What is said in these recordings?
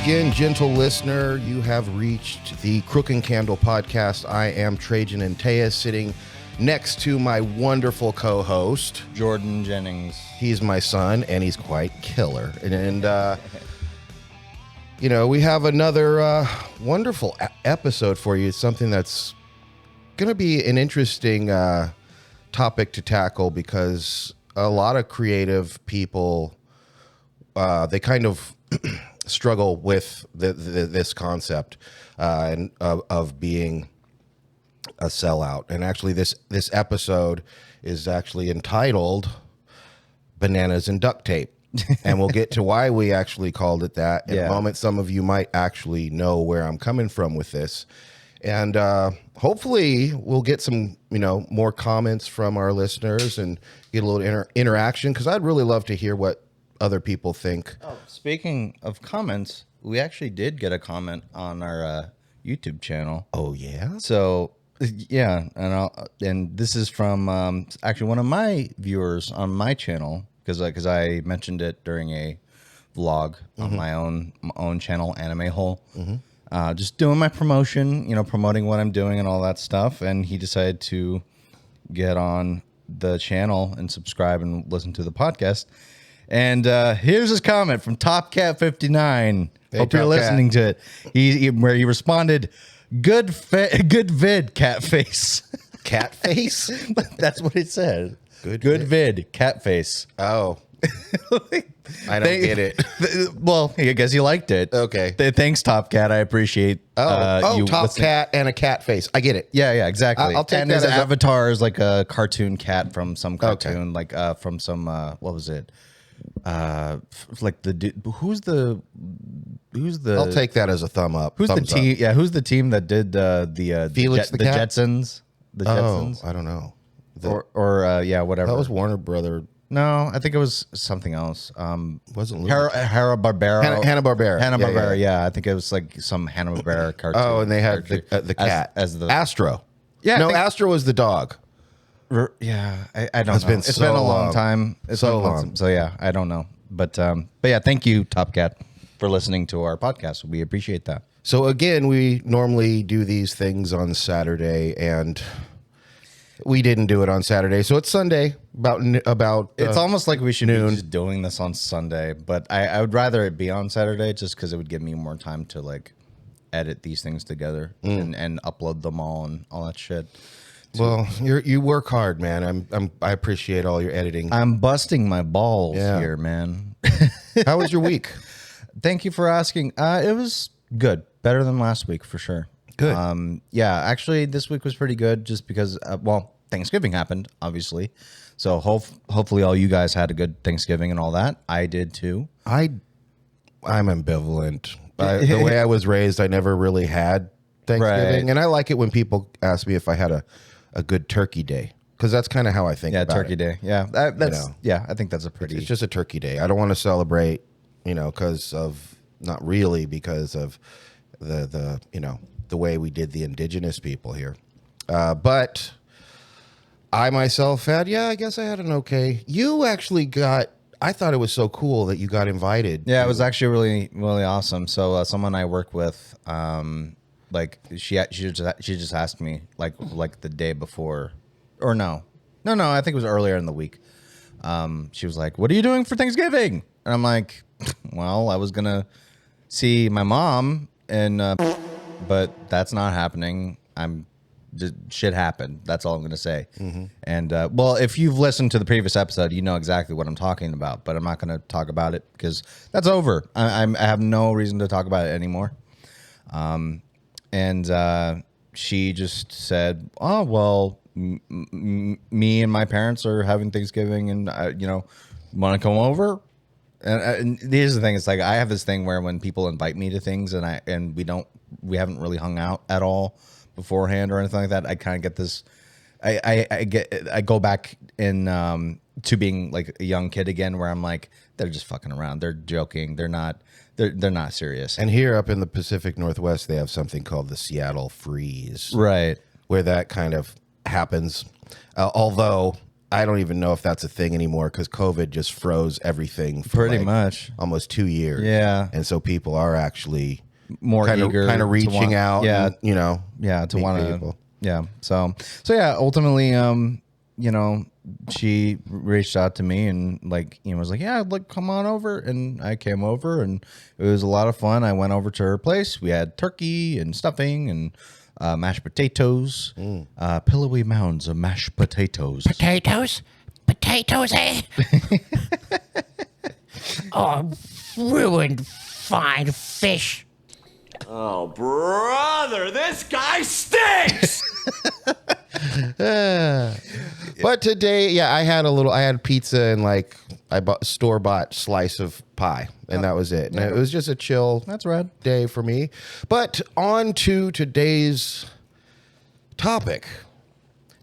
again, gentle listener. You have reached the Crooke and Candle podcast. I am Trejen and Taya, sitting next to my wonderful co-host, Jordan Jennings. He's my son, and he's quite killer. And you know, we have another wonderful episode for you. It's something that's going to be an interesting topic to tackle because a lot of creative people, they kind of struggle with this concept and of being a sellout. And actually, this episode is actually entitled "Bananas and Duct Tape." And we'll get to why we actually called it that in a moment. Some of you might actually know where I'm coming from with this. And hopefully we'll get some, more comments from our listeners and get a little interaction, because I'd really love to hear what other people think. Oh, speaking of comments, we actually did get a comment on our YouTube channel. Oh, yeah? So, yeah, and this is from actually one of my viewers on my channel, because I mentioned it during a vlog on my own channel, Anime Hole. Just doing my promotion, promoting what I'm doing and all that stuff. And he decided to get on the channel and subscribe and listen to the podcast. And here's his comment from TopCat59. Hey, Hope you're listening to it. Where he responded, good vid, cat face. Cat face? That's what it said. Good vid, cat face. Oh. I don't get it. Well, I guess you liked it. Okay. Thanks, Top Cat. I appreciate you Top listening. Cat and a cat face. I get it. Yeah, exactly. I'll take and that his as avatar is like a cartoon cat from some cartoon, like from some what was it? Like who's the I'll take that as a thumb up. who's the Thumbs team? up. Yeah, who's the team that did the Felix the cat? Jetsons? The Jetsons, I don't know. or whatever. That was Warner Brother. No, I think it was something else. Wasn't Hanna-Barbera. Hanna-Barbera. Hanna-Barbera, yeah. I think it was like some Hanna-Barbera cartoon. Oh, and they had the cat as the Astro. Yeah, no, Astro was the dog. Yeah, I don't It's know. been It's so been a long long. time. It's So been long. So yeah, I don't know. But yeah, thank you, Top Cat, for listening to our podcast. We appreciate that. So again, we normally do these things on Saturday, and we didn't do it on Saturday, so it's Sunday. About It's almost like we should noon. be just doing this on Sunday, but I would rather it be on Saturday just because it would give me more time to like edit these things together and upload them all and all that shit. Well, you work hard, man. I appreciate all your editing. I'm busting my balls Yeah. here, man. How was your week? Thank you for asking. It was good, better than last week for sure. Good. Yeah, actually, this week was pretty good just because, Thanksgiving happened, obviously. So hopefully all you guys had a good Thanksgiving and all that. I did too. I'm ambivalent. The way I was raised, I never really had Thanksgiving, Right. and I like it when people ask me if I had a good turkey day, because that's kind of how I think. Yeah, about Turkey it. Day. Yeah, I think that's a pretty. It's just a turkey day. I don't want to celebrate, because of not really because of the way we did the indigenous people here, but I myself had. Yeah, I guess I had an okay. You actually got. I thought it was so cool that you got invited. Yeah, it was actually really, really awesome. So someone I work with, like she just asked me like the day before, or no, I think it was earlier in the week. She was like, "What are you doing for Thanksgiving?" And I'm like, "Well, I was gonna see my mom, and but that's not happening. Just shit happened. That's all I'm gonna say." And if you've listened to the previous episode, you know exactly what I'm talking about. But I'm not gonna talk about it because that's over. I have no reason to talk about it anymore. And she just said, "Oh well, me and my parents are having Thanksgiving, and want to come over." And here's the thing: it's like I have this thing where when people invite me to things, and we haven't really hung out at all beforehand or anything like that, I kind of get this. I go back in to being like a young kid again, where I'm like, they're just fucking around, they're joking, they're not serious. And here up in the Pacific Northwest, they have something called the Seattle Freeze, Right. where that kind of happens. Although I don't even know if that's a thing anymore because COVID just froze everything for Pretty much. almost 2 years. Yeah. And so people are actually More eager, kind of reaching out. Yeah, and, you know. to meet want to. people. Yeah. So yeah. Ultimately, you know, she reached out to me and like, you know, was like, yeah, like come on over, and I came over, and it was a lot of fun. I went over to her place. We had turkey and stuffing and mashed potatoes, pillowy mounds of mashed potatoes. Potatoes? Potatoes, eh? Oh, ruined fine fish. Oh, brother, this guy stinks! But today, I had pizza and like I bought store-bought slice of pie, and that was it. And it was just a chill That's rad. day for me. But on to today's topic,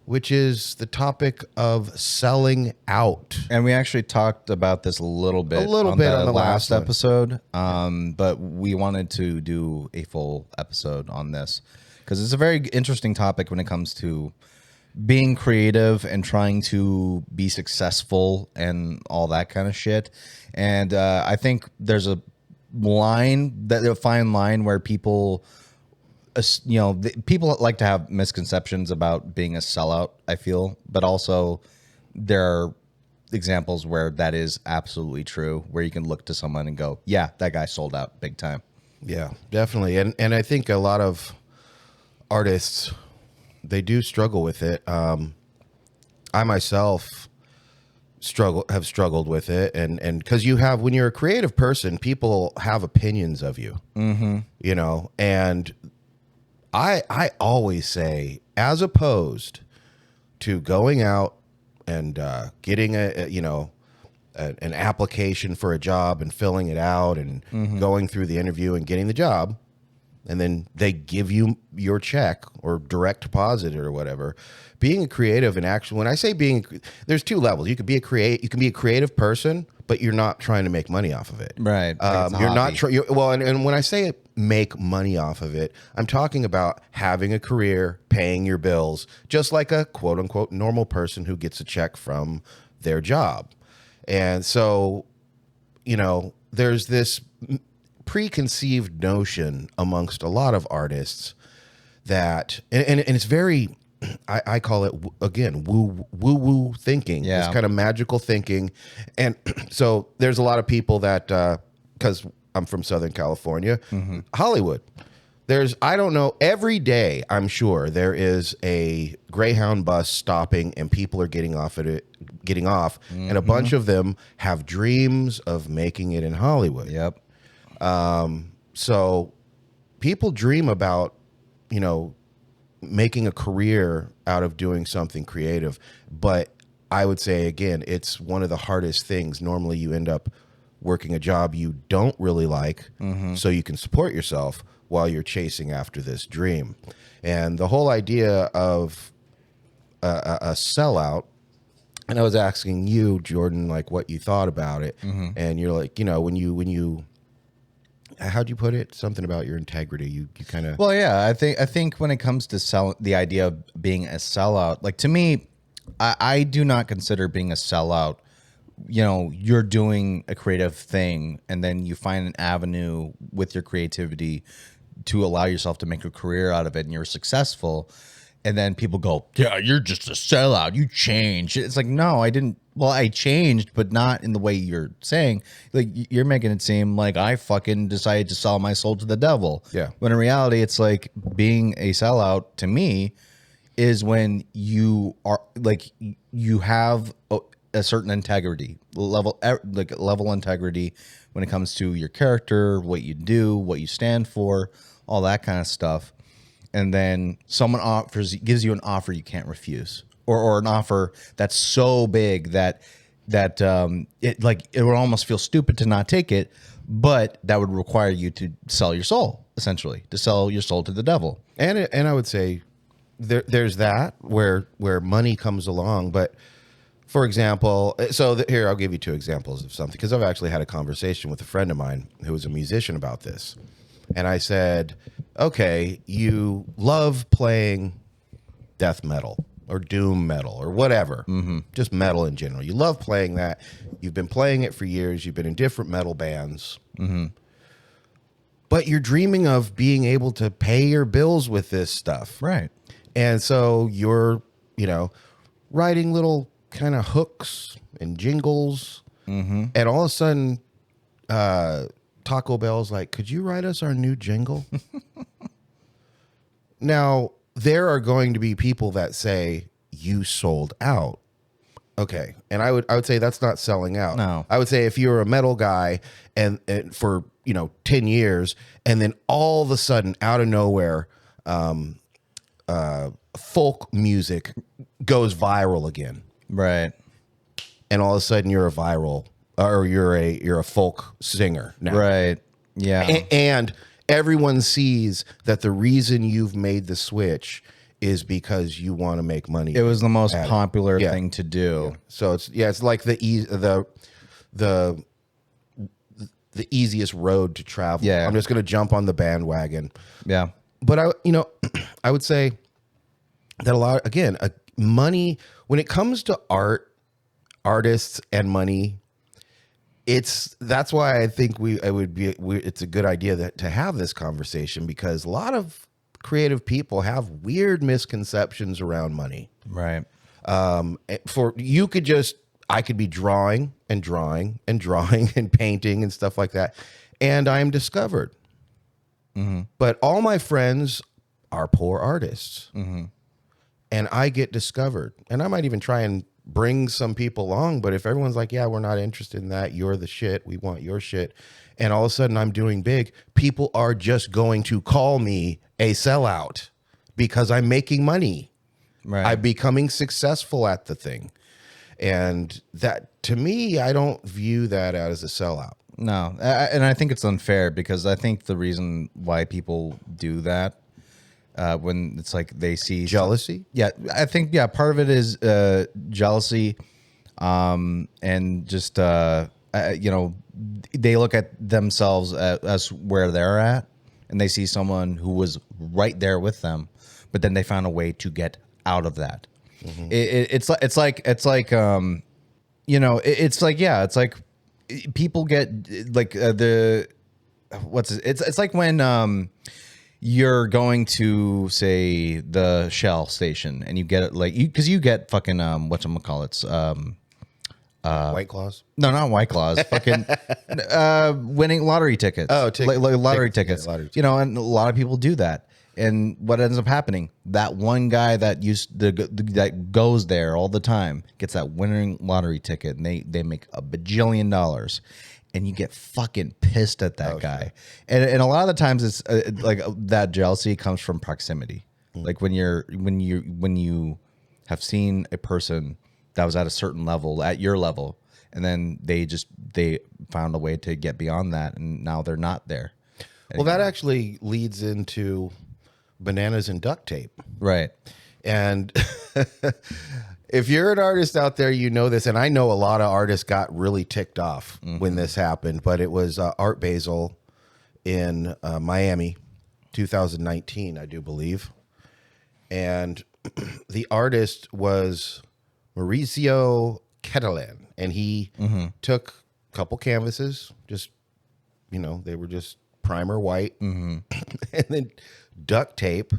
which is the topic of selling out. And we actually talked about this a little bit on the last one. episode, but we wanted to do a full episode on this because it's a very interesting topic when it comes to being creative and trying to be successful and all that kind of shit. And I think there's a fine line where people, you know, people like to have misconceptions about being a sellout, I feel, but also there are examples where that is absolutely true, where you can look to someone and go, yeah, that guy sold out big time. Yeah, definitely. And I think a lot of artists, they do struggle with it. I myself have struggled with it. And because when you're a creative person, people have opinions of you, you know, and I always say, as opposed to going out and getting an application for a job and filling it out and going through the interview and getting the job, and then they give you your check or direct deposit or whatever. Being a creative and actually, when I say there's two levels. You can be a creative person, but you're not trying to make money off of it. Right. You're not and when I say make money off of it, I'm talking about having a career, paying your bills, just like a quote unquote normal person who gets a check from their job. And so, you know, there's this preconceived notion amongst a lot of artists that, and it's very, I call it, again, woo thinking. Yeah. It's kind of magical thinking. And so there's a lot of people that, because I'm from Southern California, Hollywood, I don't know, every day, I'm sure there is a Greyhound bus stopping and people are getting off, and a bunch of them have dreams of making it in Hollywood. Yep. So people dream about, you know, making a career out of doing something creative. But I would say, again, it's one of the hardest things. Normally you end up working a job you don't really like so you can support yourself while you're chasing after this dream. And the whole idea of a sellout, and I was asking you, Jordan, like what you thought about it. And you're like, you know, when you how'd you put it? Something about your integrity. You kind of. Well, yeah, I think when it comes to the idea of being a sellout, like to me, I do not consider being a sellout. You know, you're doing a creative thing and then you find an avenue with your creativity to allow yourself to make a career out of it and you're successful. And then people go, yeah, you're just a sellout. You changed. It's like, no, I didn't. Well, I changed, but not in the way you're saying. Like, you're making it seem like I fucking decided to sell my soul to the devil. Yeah. When in reality, it's like being a sellout to me is when you are like, you have a certain integrity level integrity when it comes to your character, what you do, what you stand for, all that kind of stuff. And then someone gives you an offer you can't refuse, or an offer that's so big that it would almost feel stupid to not take it, but that would require you to sell your soul, essentially, to sell your soul to the devil. And I would say there's that where money comes along, but for example, here I'll give you two examples of something, because I've actually had a conversation with a friend of mine who was a musician about this. And I said, okay, you love playing death metal, or doom metal or whatever, just metal in general. You love playing that. You've been playing it for years. You've been in different metal bands. But you're dreaming of being able to pay your bills with this stuff. Right. And so you're, writing little kind of hooks and jingles. And all of a sudden, Taco Bell's like, could you write us our new jingle? Now, there are going to be people that say you sold out. Okay. And I would say that's not selling out. No. I would say if you're a metal guy and for, 10 years, and then all of a sudden out of nowhere, folk music goes viral again. Right. And all of a sudden you're a folk singer now. Right. Yeah. And everyone sees that the reason you've made the switch is because you want to make money. It was the most at it. popular Yeah. thing to do. Yeah. So it's like the easiest road to travel. Yeah. I'm just going to jump on the bandwagon. Yeah. But I would say that money, when it comes to artists and money, that's why I think it's a good idea to have this conversation, because a lot of creative people have weird misconceptions around money. Right. I could be drawing and drawing and drawing and painting and stuff like that, and I am discovered. But all my friends are poor artists, and I get discovered. And I might even try and bring some people along, but if everyone's like, yeah, we're not interested in that, you're the shit, we want your shit, and all of a sudden I'm doing big, people are just going to call me a sellout because I'm making money. Right. I'm becoming successful at the thing. And that, to me, I don't view that as a sellout. No. And I think it's unfair, because I think the reason why people do that, when it's like they see Jealousy? Yeah, I think part of it is jealousy, and just they look at themselves as where they're at, and they see someone who was right there with them, but then they found a way to get out of that. It's like people get like it's like when you're going to, say, the Shell station, and you get it because you get fucking whatchamacallits, White Claws? no, not White Claws, fucking winning lottery tickets. Oh, lottery tickets, tickets. yeah, lottery And a lot of people do that. And what ends up happening? That one guy that goes there all the time gets that winning lottery ticket, and they make a bajillion dollars, and you get fucking pissed at that guy. Sure. And a lot of the times it's like that jealousy comes from proximity. Like when you have seen a person that was at a certain level, at your level, and then they found a way to get beyond that, and now they're not there. Well, that actually leads into bananas and duct tape. Right. And if you're an artist out there, you know this. And I know a lot of artists got really ticked off when this happened, but it was Art Basel in Miami, 2019, I do believe. And the artist was Mauricio Catalan, and he took a couple canvases, just, they were just primer white, and then duct tape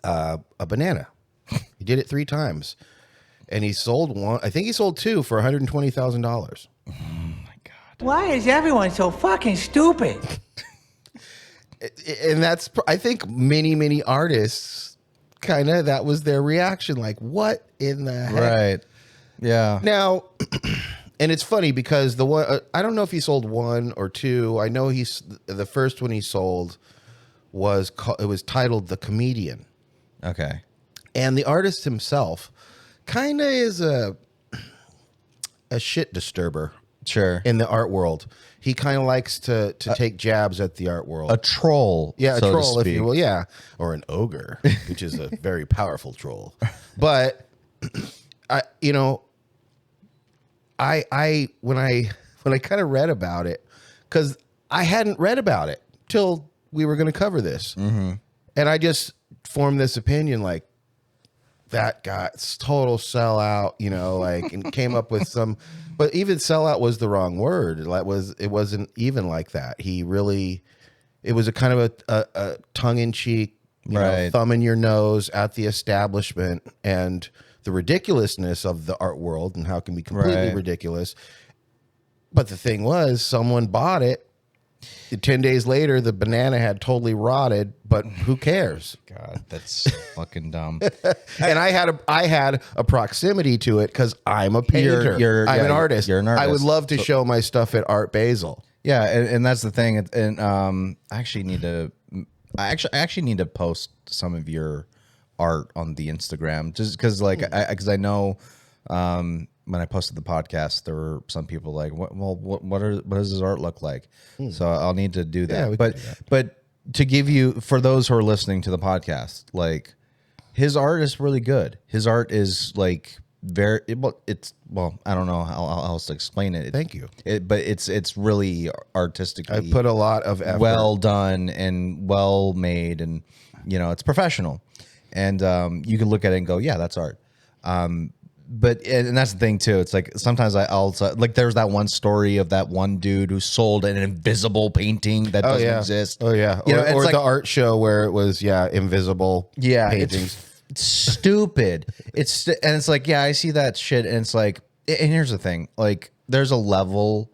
a banana. He did it 3 times, and he sold one. I think he sold 2 for $120,000. Oh my God! Why is everyone so fucking stupid? And that's, I think, many artists kind of, that was their reaction. Like, what in the heck? Right. Yeah. Now, and it's funny because the one, I don't know if he sold 1 or 2. I know the first one he sold was titled The Comedian. Okay. And the artist himself kind of is a shit disturber. Sure. In the art world. He kind of likes to take jabs at the art world. A troll. Yeah, a so troll, to if you speak. will. Yeah. Or an ogre, which is a very powerful troll. But when I kind of read about it, because I hadn't read about it till we were going to cover this. And I just formed this opinion, like, that guy's total sellout, you know, like, and came up with some, but even sellout was the wrong word. It wasn't even like that. He really, it was a kind of a tongue in cheek, thumb in your nose at the establishment and the ridiculousness of the art world and how it can be completely ridiculous. But the thing was, someone bought it. 10 days later, the banana had totally rotted, but who cares? God, that's fucking dumb. And I had a proximity to it because I'm a painter. I'm an artist. You're an artist. I would love to show my stuff at Art Basel. Yeah, and that's the thing. And I actually need to post some of your art on the Instagram, just because I know when I posted the podcast, there were some people like, what does his art look like? So I'll need to do that. Yeah, but to give you, for those who are listening to the podcast, like, his art is really good. His art is like I don't know how else to explain it. Thank you. But it's really artistically. I put a lot of effort. Well done and well made, and it's professional. And you can look at it and go, yeah, that's art. But that's the thing too. It's like sometimes I also like there's that one story of that one dude who sold an invisible painting that doesn't exist. Oh yeah, or like, the art show where it was invisible paintings. It's stupid. It's like, yeah, I see that shit, and it's like, and here's the thing, like, there's a level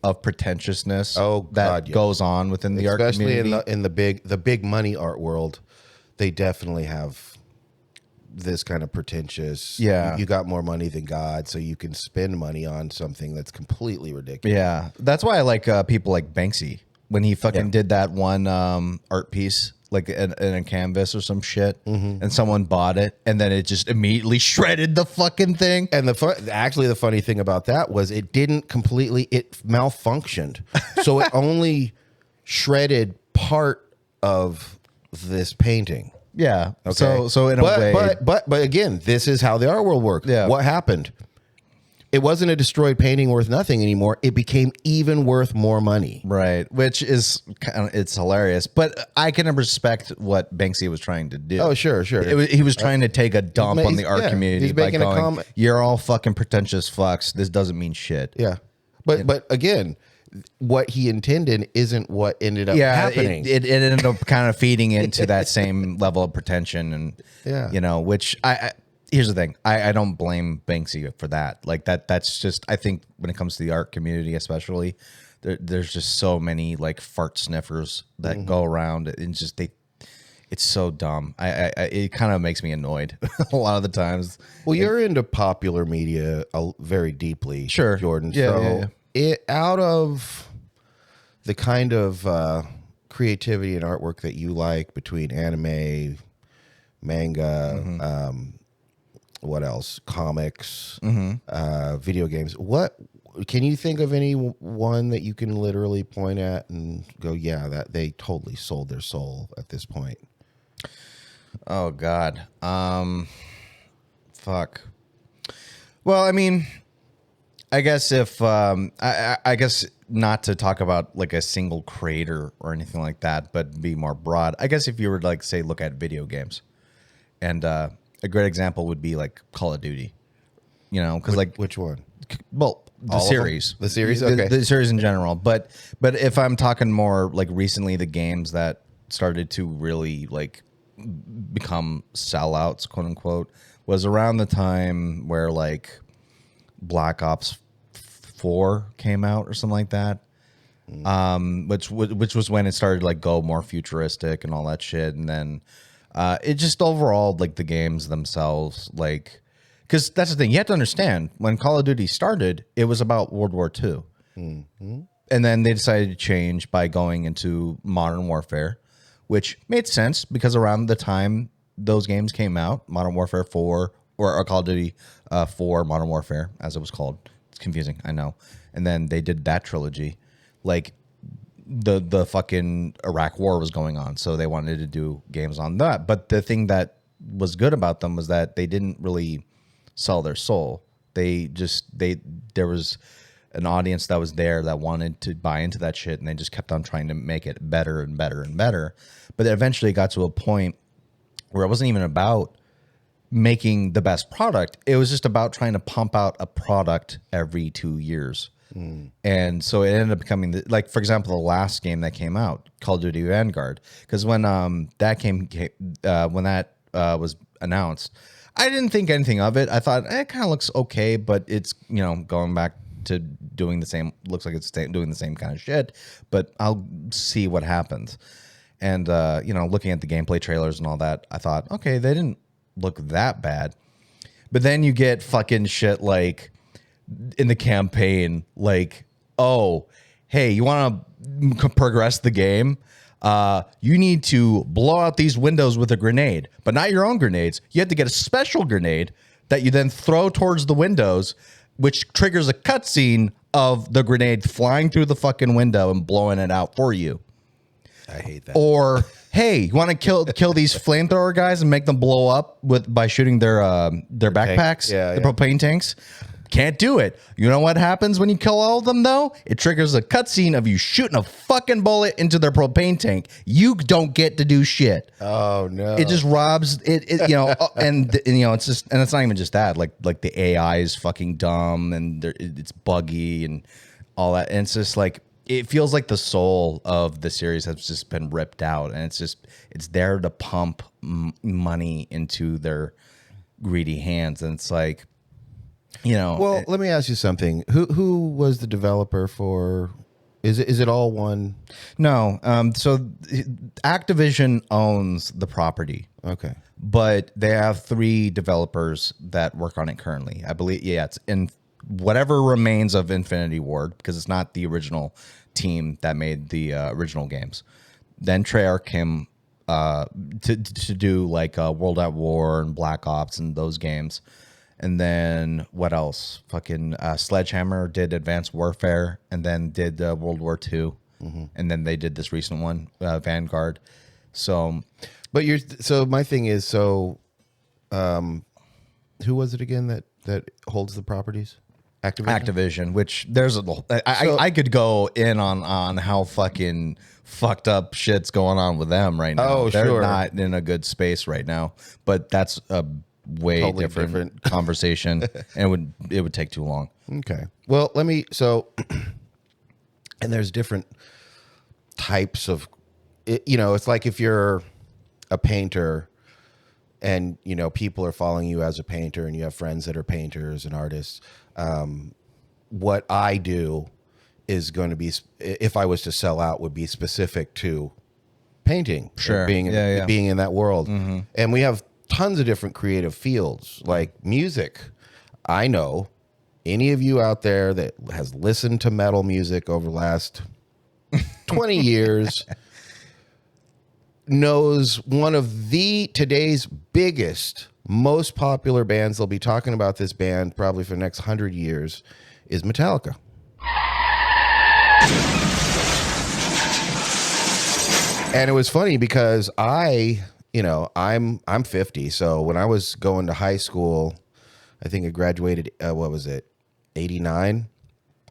of pretentiousness that goes on within the art community, especially in the big money art world. They definitely have this kind of pretentious. Yeah, you got more money than God, so you can spend money on something that's completely ridiculous. Yeah, that's why I like people like Banksy when he fucking did that one art piece, like in a canvas or some shit, and someone bought it, and then it just immediately shredded the fucking thing. And the funny thing about that was it malfunctioned, so it only shredded part of this painting. Yeah. Okay. So in a way, but again, this is how the art world works. Yeah. What happened? It wasn't a destroyed painting worth nothing anymore. It became even worth more money. Right. Which is it's hilarious. But I can respect what Banksy was trying to do. Oh, sure. He was trying to take a dump on the art community by going, you're all fucking pretentious fucks. This doesn't mean shit. Yeah. But again, what he intended isn't what ended up happening. It ended up kind of feeding into that same level of pretension, and which I here's the thing, I don't blame Banksy for that. Like that's just, I think when it comes to the art community, especially, there's just so many like fart sniffers that go around, and just it's so dumb. It kind of makes me annoyed a lot of the times. Well, you're into popular media very deeply, sure, Jordan. Yeah. Out of the kind of creativity and artwork that you like, between anime, manga, what else? Comics, video games. What can you think of any one that you can literally point at and go, yeah, that they totally sold their soul at this point? Oh God. Fuck. Well, I mean, I guess if I guess not to talk about like a single creator or anything like that, but be more broad. I guess if you were to, like, say, look at video games, and a great example would be like Call of Duty, because like, which one? Well, the series, okay, the series in general. But if I'm talking more like recently, the games that started to really like become sellouts, quote unquote, was around the time where like Black Ops 4 came out or something like that, which was when it started to like go more futuristic and all that shit, and then it just overall, like, the games themselves, like, because that's the thing, you have to understand, when Call of Duty started, it was about World War II, and then they decided to change by going into Modern Warfare, which made sense because around the time those games came out, Modern Warfare 4 or Call of Duty 4 Modern Warfare, as it was called. It's confusing, I know. And then they did that trilogy. Like, the fucking Iraq War was going on, so they wanted to do games on that. But the thing that was good about them was that they didn't really sell their soul. There was an audience that was there that wanted to buy into that shit, and they just kept on trying to make it better and better and better. But it eventually got to a point where it wasn't even about making the best product. It was just about trying to pump out a product every 2 years. And so it ended up becoming like, for example, the last game that came out, Call of Duty Vanguard, because when that was announced, I didn't think anything of it. I thought it kind of looks okay, but it's, you know, going back to doing the same, looks like it's doing the same kind of shit, but I'll see what happens. And, you know, looking at the gameplay trailers and all that, I thought, okay, they didn't look that bad. But then you get fucking shit like in the campaign, like, oh, hey, you want to progress the game? You need to blow out these windows with a grenade, but not your own grenades. You have to get a special grenade that you then throw towards the windows, which triggers a cutscene of the grenade flying through the fucking window and blowing it out for you. I hate that. Or, hey, you want to kill these flamethrower guys and make them blow up by shooting their backpacks, the propane tanks? Can't do it. You know what happens when you kill all of them, though? It triggers a cutscene of you shooting a fucking bullet into their propane tank. You don't get to do shit. Oh no! It just robs it. You know, and you know, it's just, and it's not even just that. Like the AI is fucking dumb and it's buggy and all that. And it's just like, it feels like the soul of the series has just been ripped out, and it's there to pump money into their greedy hands, and it's like. You know, well, let me ask you something. Who was the developer for? Is it all one? No. So Activision owns the property. Okay. But they have 3 developers that work on it currently. I believe, yeah, it's in whatever remains of Infinity Ward, because it's not the original team that made the original games. Then Treyarch came to do like World at War and Black Ops and those games. And then what else? Fucking Sledgehammer did Advanced Warfare, and then did World War II, and then they did this recent one, Vanguard. So, but my thing is, so who was it again that holds the properties? Activision, which there's I could go in on how fucking fucked up shit's going on with them right now. Oh, they're sure. not in a good space right now, but that's a way Totally different conversation, and it would take too long. Okay. Well, and there's different types of, you know, it's like if you're a painter and, you know, people are following you as a painter and you have friends that are painters and artists. What I do is going to be, if I was to sell out, would be specific to painting. Sure. Being in that world. Mm-hmm. And we have tons of different creative fields, like music. I know any of you out there that has listened to metal music over the last 20 years knows one of today's biggest, most popular bands. They'll be talking about this band probably for the next 100 years is Metallica. And it was funny because I'm 50. So when I was going to high school, I think I graduated, 89?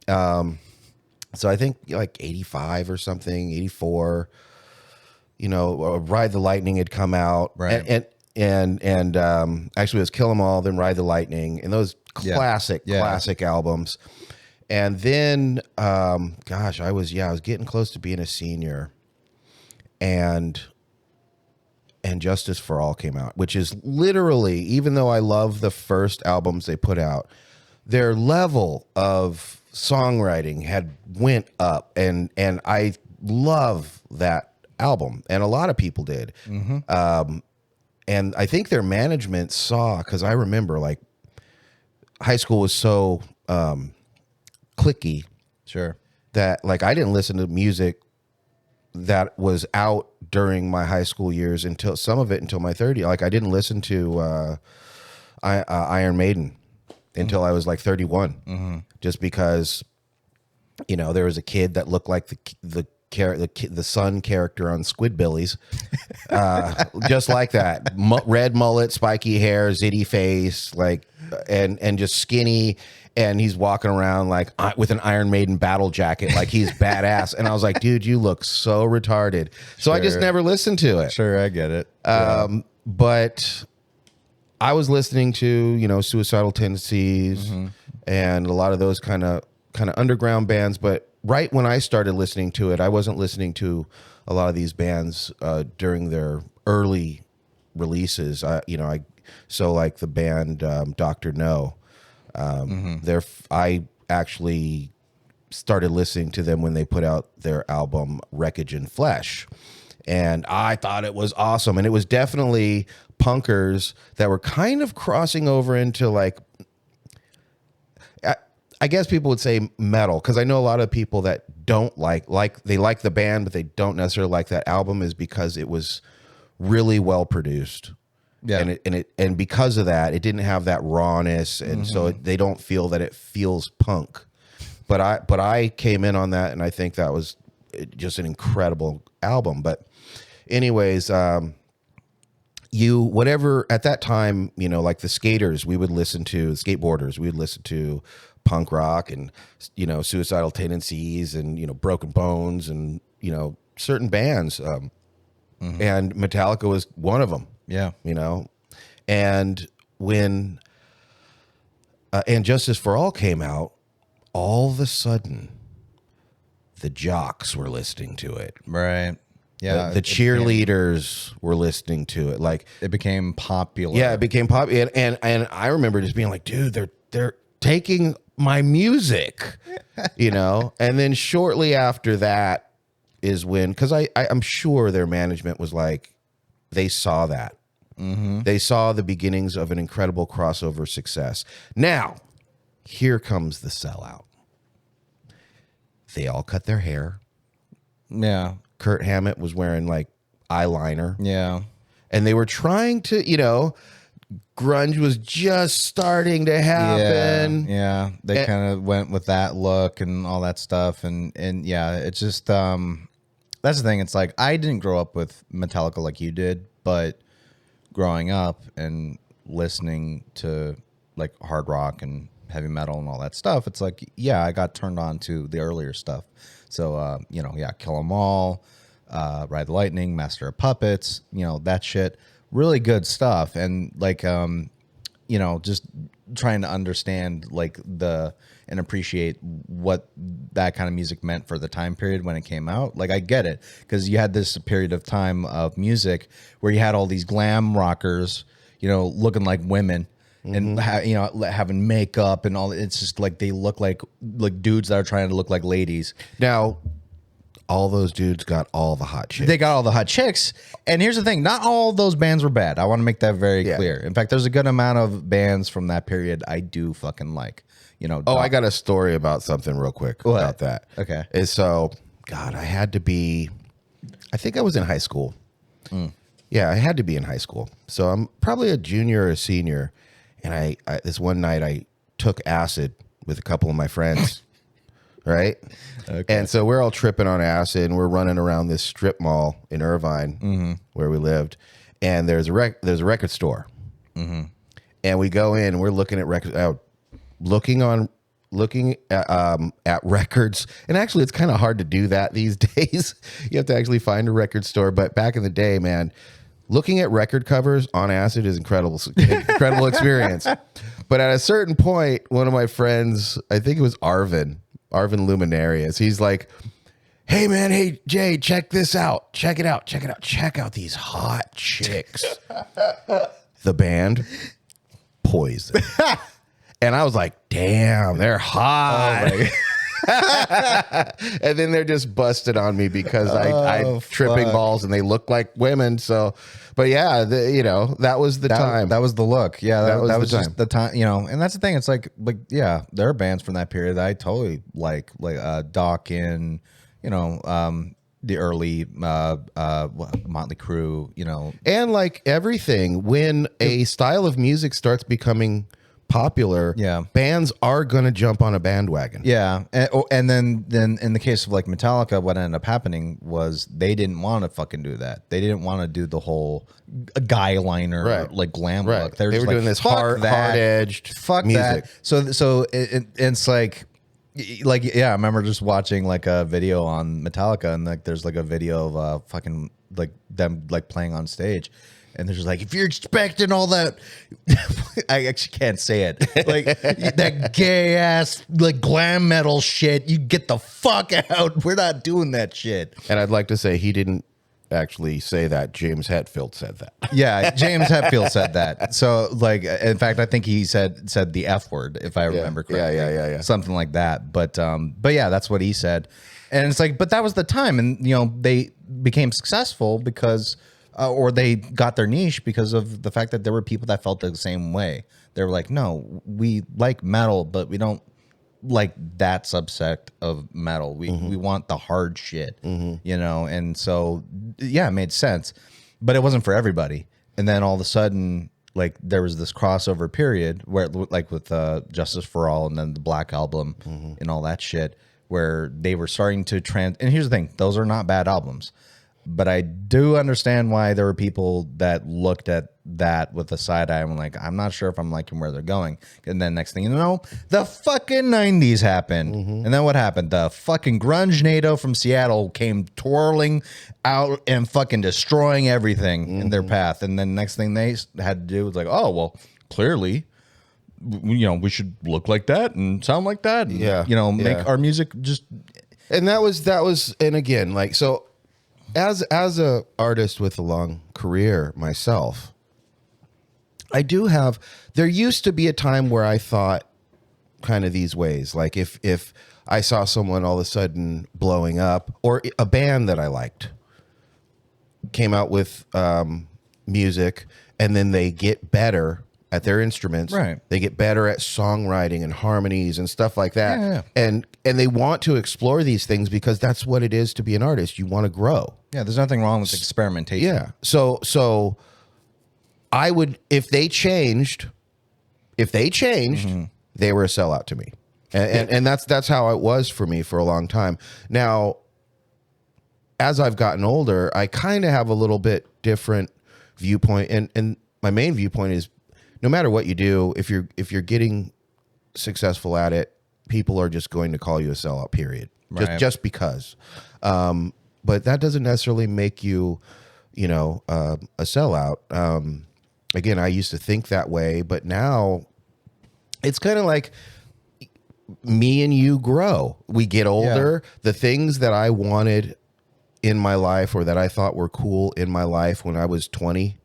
So I think like 85 or something, 84, you know, Ride the Lightning had come out. Right. And actually it was Kill 'Em All, then Ride the Lightning, and those classic albums. And then, I was getting close to being a senior, and Justice for All came out, which is literally, even though I love the first albums they put out, their level of songwriting had went up, and I love that album, and a lot of people did. Mm-hmm. And I think their management saw, because I remember like high school was so cliquey, Sure, that like I didn't listen to music that was out during my high school years until my 30s. Like I didn't listen to Iron Maiden until I was like 31, just because, you know, there was a kid that looked like the son character on Squidbillies, just like that, red mullet, spiky hair, zitty face, like, and just skinny. And he's walking around like with an Iron Maiden battle jacket, like he's badass. And I was like, dude, you look so retarded. So I just never listened to it. Sure, I get it. But I was listening to, you know, Suicidal Tendencies and a lot of those kind of underground bands. But right when I started listening to it, I wasn't listening to a lot of these bands during their early releases. So like the band Dr. No, I actually started listening to them when they put out their album Wreckage and Flesh. And I thought it was awesome. And it was definitely punkers that were kind of crossing over into like, I guess people would say metal, because I know a lot of people that don't they like the band, but they don't necessarily like that album, is because it was really well produced. Yeah. And because of that, it didn't have that rawness. And so they don't feel that it feels punk. But I came in on that, and I think that was just an incredible album. But anyways, whatever at that time, you know, like the skateboarders, we would listen to punk rock and, you know, Suicidal Tendencies and, you know, Broken Bones and, you know, certain bands. And Metallica was one of them. Yeah. You know, and when And Justice for All came out, all of a sudden the jocks were listening to it. Right. Yeah. The cheerleaders were listening to it. Like, it became popular. yeah, it became popular. And I remember just being like, dude, they're taking my music, you know? And then shortly after that is when, because I'm sure their management was like, they saw that. Mm-hmm. They saw the beginnings of an incredible crossover success. Now, here comes the sellout. They all cut their hair. Yeah. Kurt Hammett was wearing like eyeliner. Yeah. And they were trying to, you know, grunge was just starting to happen. Yeah. They kind of went with that look and all that stuff. And yeah, it's just, that's the thing. It's like, I didn't grow up with Metallica like you did, but growing up and listening to like hard rock and heavy metal and all that stuff, it's like, yeah, I got turned on to the earlier stuff. So, you know, yeah, Kill 'Em All, Ride the Lightning, Master of Puppets, you know, that shit, really good stuff. And like, you know, just trying to understand like and appreciate what that kind of music meant for the time period when it came out. Like, I get it, because you had this period of time of music where you had all these glam rockers, you know, looking like women. And you know, having makeup and all. It's just like they look like dudes that are trying to look like ladies. Now, all those dudes got all the hot chicks. They got all the hot chicks. And here's the thing: not all those bands were bad. I want to make that very clear. In fact, there's a good amount of bands from that period I do fucking like. You know. Oh, I got a story about something real quick about that. Okay. And so, God, I think I was in high school. Yeah, I had to be in high school. So I'm probably a junior or a senior. And I this one night I took acid with a couple of my friends, right? Okay. And so we're all tripping on acid, and we're running around this strip mall in Irvine, where we lived. And there's a record store, and we go in, and we're looking at records, looking at records. And actually, it's kind of hard to do that these days. You have to actually find a record store. But back in the day, man, looking at record covers on acid is incredible experience. But at a certain point, one of my friends, I think it was Arvin Luminarius, he's like, hey man, hey Jay, check this out. Check it out. Check out these hot chicks. The band Poison. And I was like, damn, they're hot. Oh, and then they're just busted on me because I tripping balls and they look like women. So, but yeah, you know, that was the time. That was the look. Yeah, that was the just the time. You know, and that's the thing. It's like yeah, there are bands from that period that I totally like Doc and you know, the early Motley Crue. You know, and like everything, when a style of music starts becoming popular, bands are gonna jump on a bandwagon. And then in the case of like Metallica, what ended up happening was they didn't want to fucking do that. They didn't want to do the whole guy liner like glam look. They were doing this hard edged music. That. So it's like yeah, I remember just watching like a video on Metallica, and like there's like a video of fucking like them like playing on stage. And they're just like, if you're expecting all that, I actually can't say it, like that gay ass like glam metal shit, you get the fuck out. We're not doing that shit. And I'd like to say he didn't actually say that. James Hetfield said that. Yeah, James Hetfield said that. So, like, in fact, I think he said the F word, if I remember correctly. Yeah. Something like that. But yeah, that's what he said. And it's like, but that was the time, and they became successful because, or they got their niche because of the fact that there were people that felt the same way. They were like, no, we like metal, but we don't like that subsect of metal. We want the hard shit, and so yeah, it made sense, but it wasn't for everybody. And then all of a sudden, like, there was this crossover period where, like, with Justice for All and then the Black Album and all that shit, where they were starting to and here's the thing, those are not bad albums, but I do understand why there were people that looked at that with a side eye and like, I'm not sure if I'm liking where they're going. And then next thing you know, the fucking 90s happened. And then what happened? The fucking grunge NATO from Seattle came twirling out and fucking destroying everything in their path. And then next thing they had to do was like, oh, well, clearly, we should look like that and sound like that. And, make our music just. And that was, and again, like, so as a artist with a long career myself, there used to be a time where I thought kind of these ways. Like if I saw someone all of a sudden blowing up, or a band that I liked came out with music, and then they get better at their instruments. Right. They get better at songwriting and harmonies and stuff like that. Yeah. And they want to explore these things because that's what it is to be an artist. You want to grow. Yeah, there's nothing wrong with experimentation. Yeah. So I would, if they changed, they were a sellout to me. And that's how it was for me for a long time. Now, as I've gotten older, I kind of have a little bit different viewpoint. And my main viewpoint is, no matter what you do, if you're getting successful at it, people are just going to call you a sellout, period. Right. Just because. But that doesn't necessarily make you, a sellout. Again, I used to think that way, but now it's kind of like me and you grow. We get older. Yeah. The things that I wanted in my life, or that I thought were cool in my life when I was 20,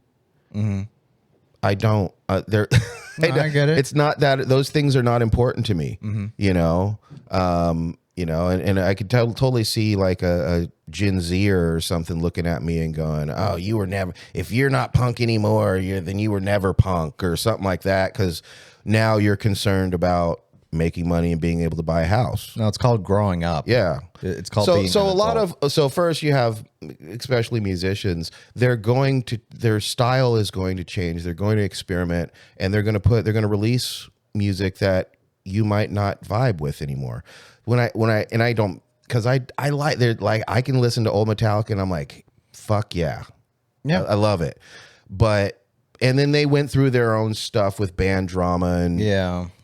I don't. I get it. It's not that those things are not important to me. And I could totally see like a Gen Zer or something looking at me and going, "Oh, you were never. If you're not punk anymore, then you were never punk," or something like that. Because now you're concerned about making money and being able to buy a house. No, it's called growing up. Yeah, it's called. First you have, especially musicians, their style is going to change. They're going to experiment, and they're going to release music that you might not vibe with anymore. I can listen to old Metallica and I'm like, fuck yeah. I love it. And then they went through their own stuff with band drama and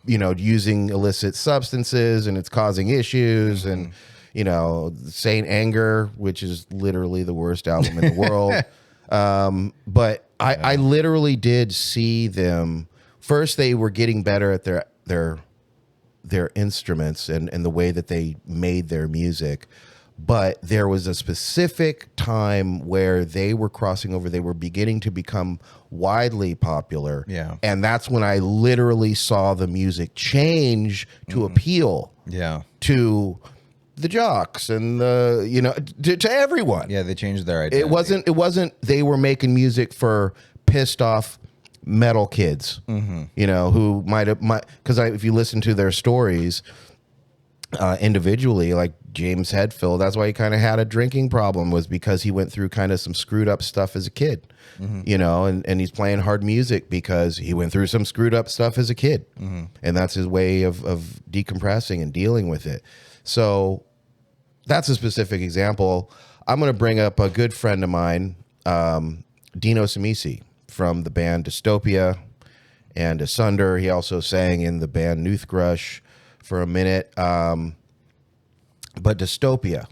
using illicit substances, and it's causing issues, and Saint Anger, which is literally the worst album in the world. But I literally did see them. First, they were getting better at their instruments and the way that they made their music. But there was a specific time where they were crossing over. They were beginning to become widely popular. Yeah. And that's when I literally saw the music change to appeal to the jocks and to everyone. Yeah, they changed their identity. It wasn't they were making music for pissed off metal kids, who because if you listen to their stories individually, like James Hetfield, that's why he kind of had a drinking problem, was because he went through kind of some screwed up stuff as a kid, and he's playing hard music because he went through some screwed up stuff as a kid, and that's his way of decompressing and dealing with it. So that's a specific example. I'm going to bring up a good friend of mine, Dino Samisi, from the band Dystopia and Asunder. He also sang in the band Noothgrush for a minute. But Dystopia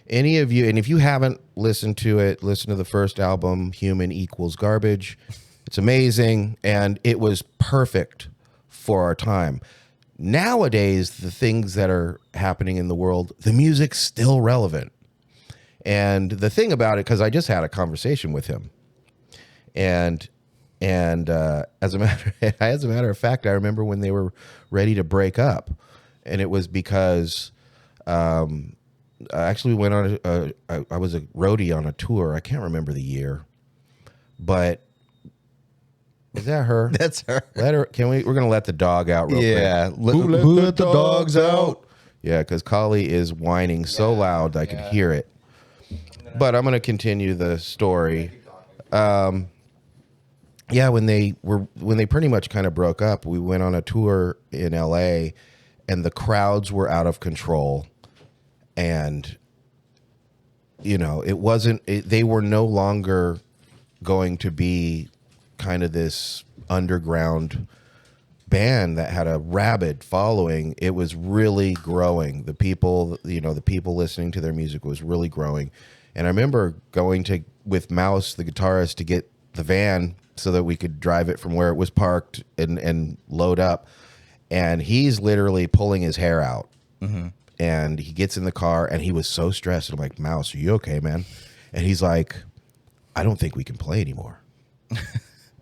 any of you, and if you haven't listened to it, listen to the first album, Human Equals Garbage. It's amazing, and it was perfect for our time. Nowadays, the things that are happening in the world, the music's still relevant. And the thing about it, because I just had a conversation with him, and as a matter of fact, I remember when they were ready to break up, and it was because I actually went on I was a roadie on a tour. I can't remember the year, but is that her? That's her. Let her. Can we? We're gonna let the dog out real quick. Yeah. Who let the dogs out? Yeah, because Collie is whining so loud I could hear it. But I'm gonna continue the story. Yeah, when they pretty much kind of broke up, we went on a tour in LA, and the crowds were out of control, and it wasn't. They were no longer going to be kind of this underground band that had a rabid following. It was really growing. The people listening to their music was really growing. And I remember going with Mouse, the guitarist, to get the van so that we could drive it from where it was parked and load up. And he's literally pulling his hair out. Mm-hmm. And he gets in the car, and he was so stressed. And I'm like, Mouse, are you okay, man? And he's like, I don't think we can play anymore.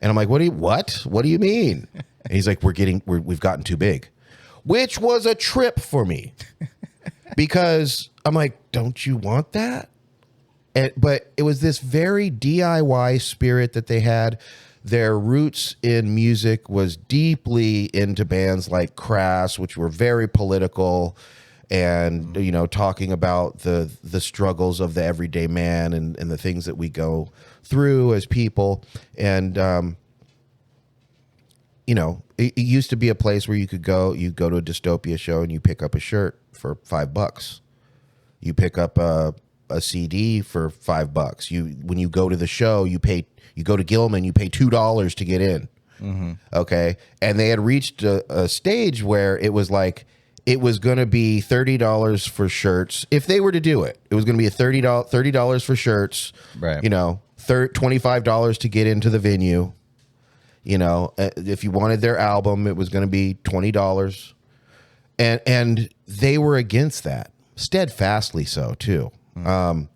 And I'm like, what do you mean? And he's like, we've gotten too big, which was a trip for me because I'm like, don't you want that? But it was this very DIY spirit that they had. Their roots in music was deeply into bands like Crass, which were very political and, talking about the struggles of the everyday man and the things that we go through as people. And, it used to be a place where you go to a Dystopia show and you pick up a shirt for $5. You pick up a CD for $5. When you go to the show, you go to Gilman, you pay $2 to get in. Mm-hmm. Okay. And they had reached a stage where it was like, it was going to be $30 for shirts. If they were to do it, it was going to be $30 for shirts, right? $25 to get into the venue. If you wanted their album, it was going to be $20. And they were against that, steadfastly so too. Mm.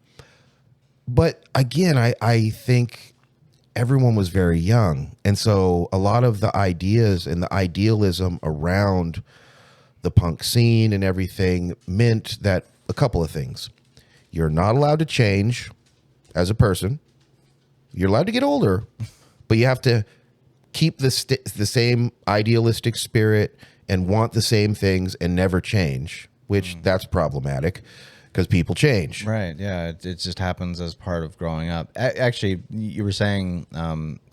But again, I think everyone was very young. And so a lot of the ideas and the idealism around the punk scene and everything meant that a couple of things. You're not allowed to change as a person. You're allowed to get older, but you have to keep the same idealistic spirit and want the same things and never change, which that's problematic because people change. Right. Yeah. It just happens as part of growing up. Actually, you were saying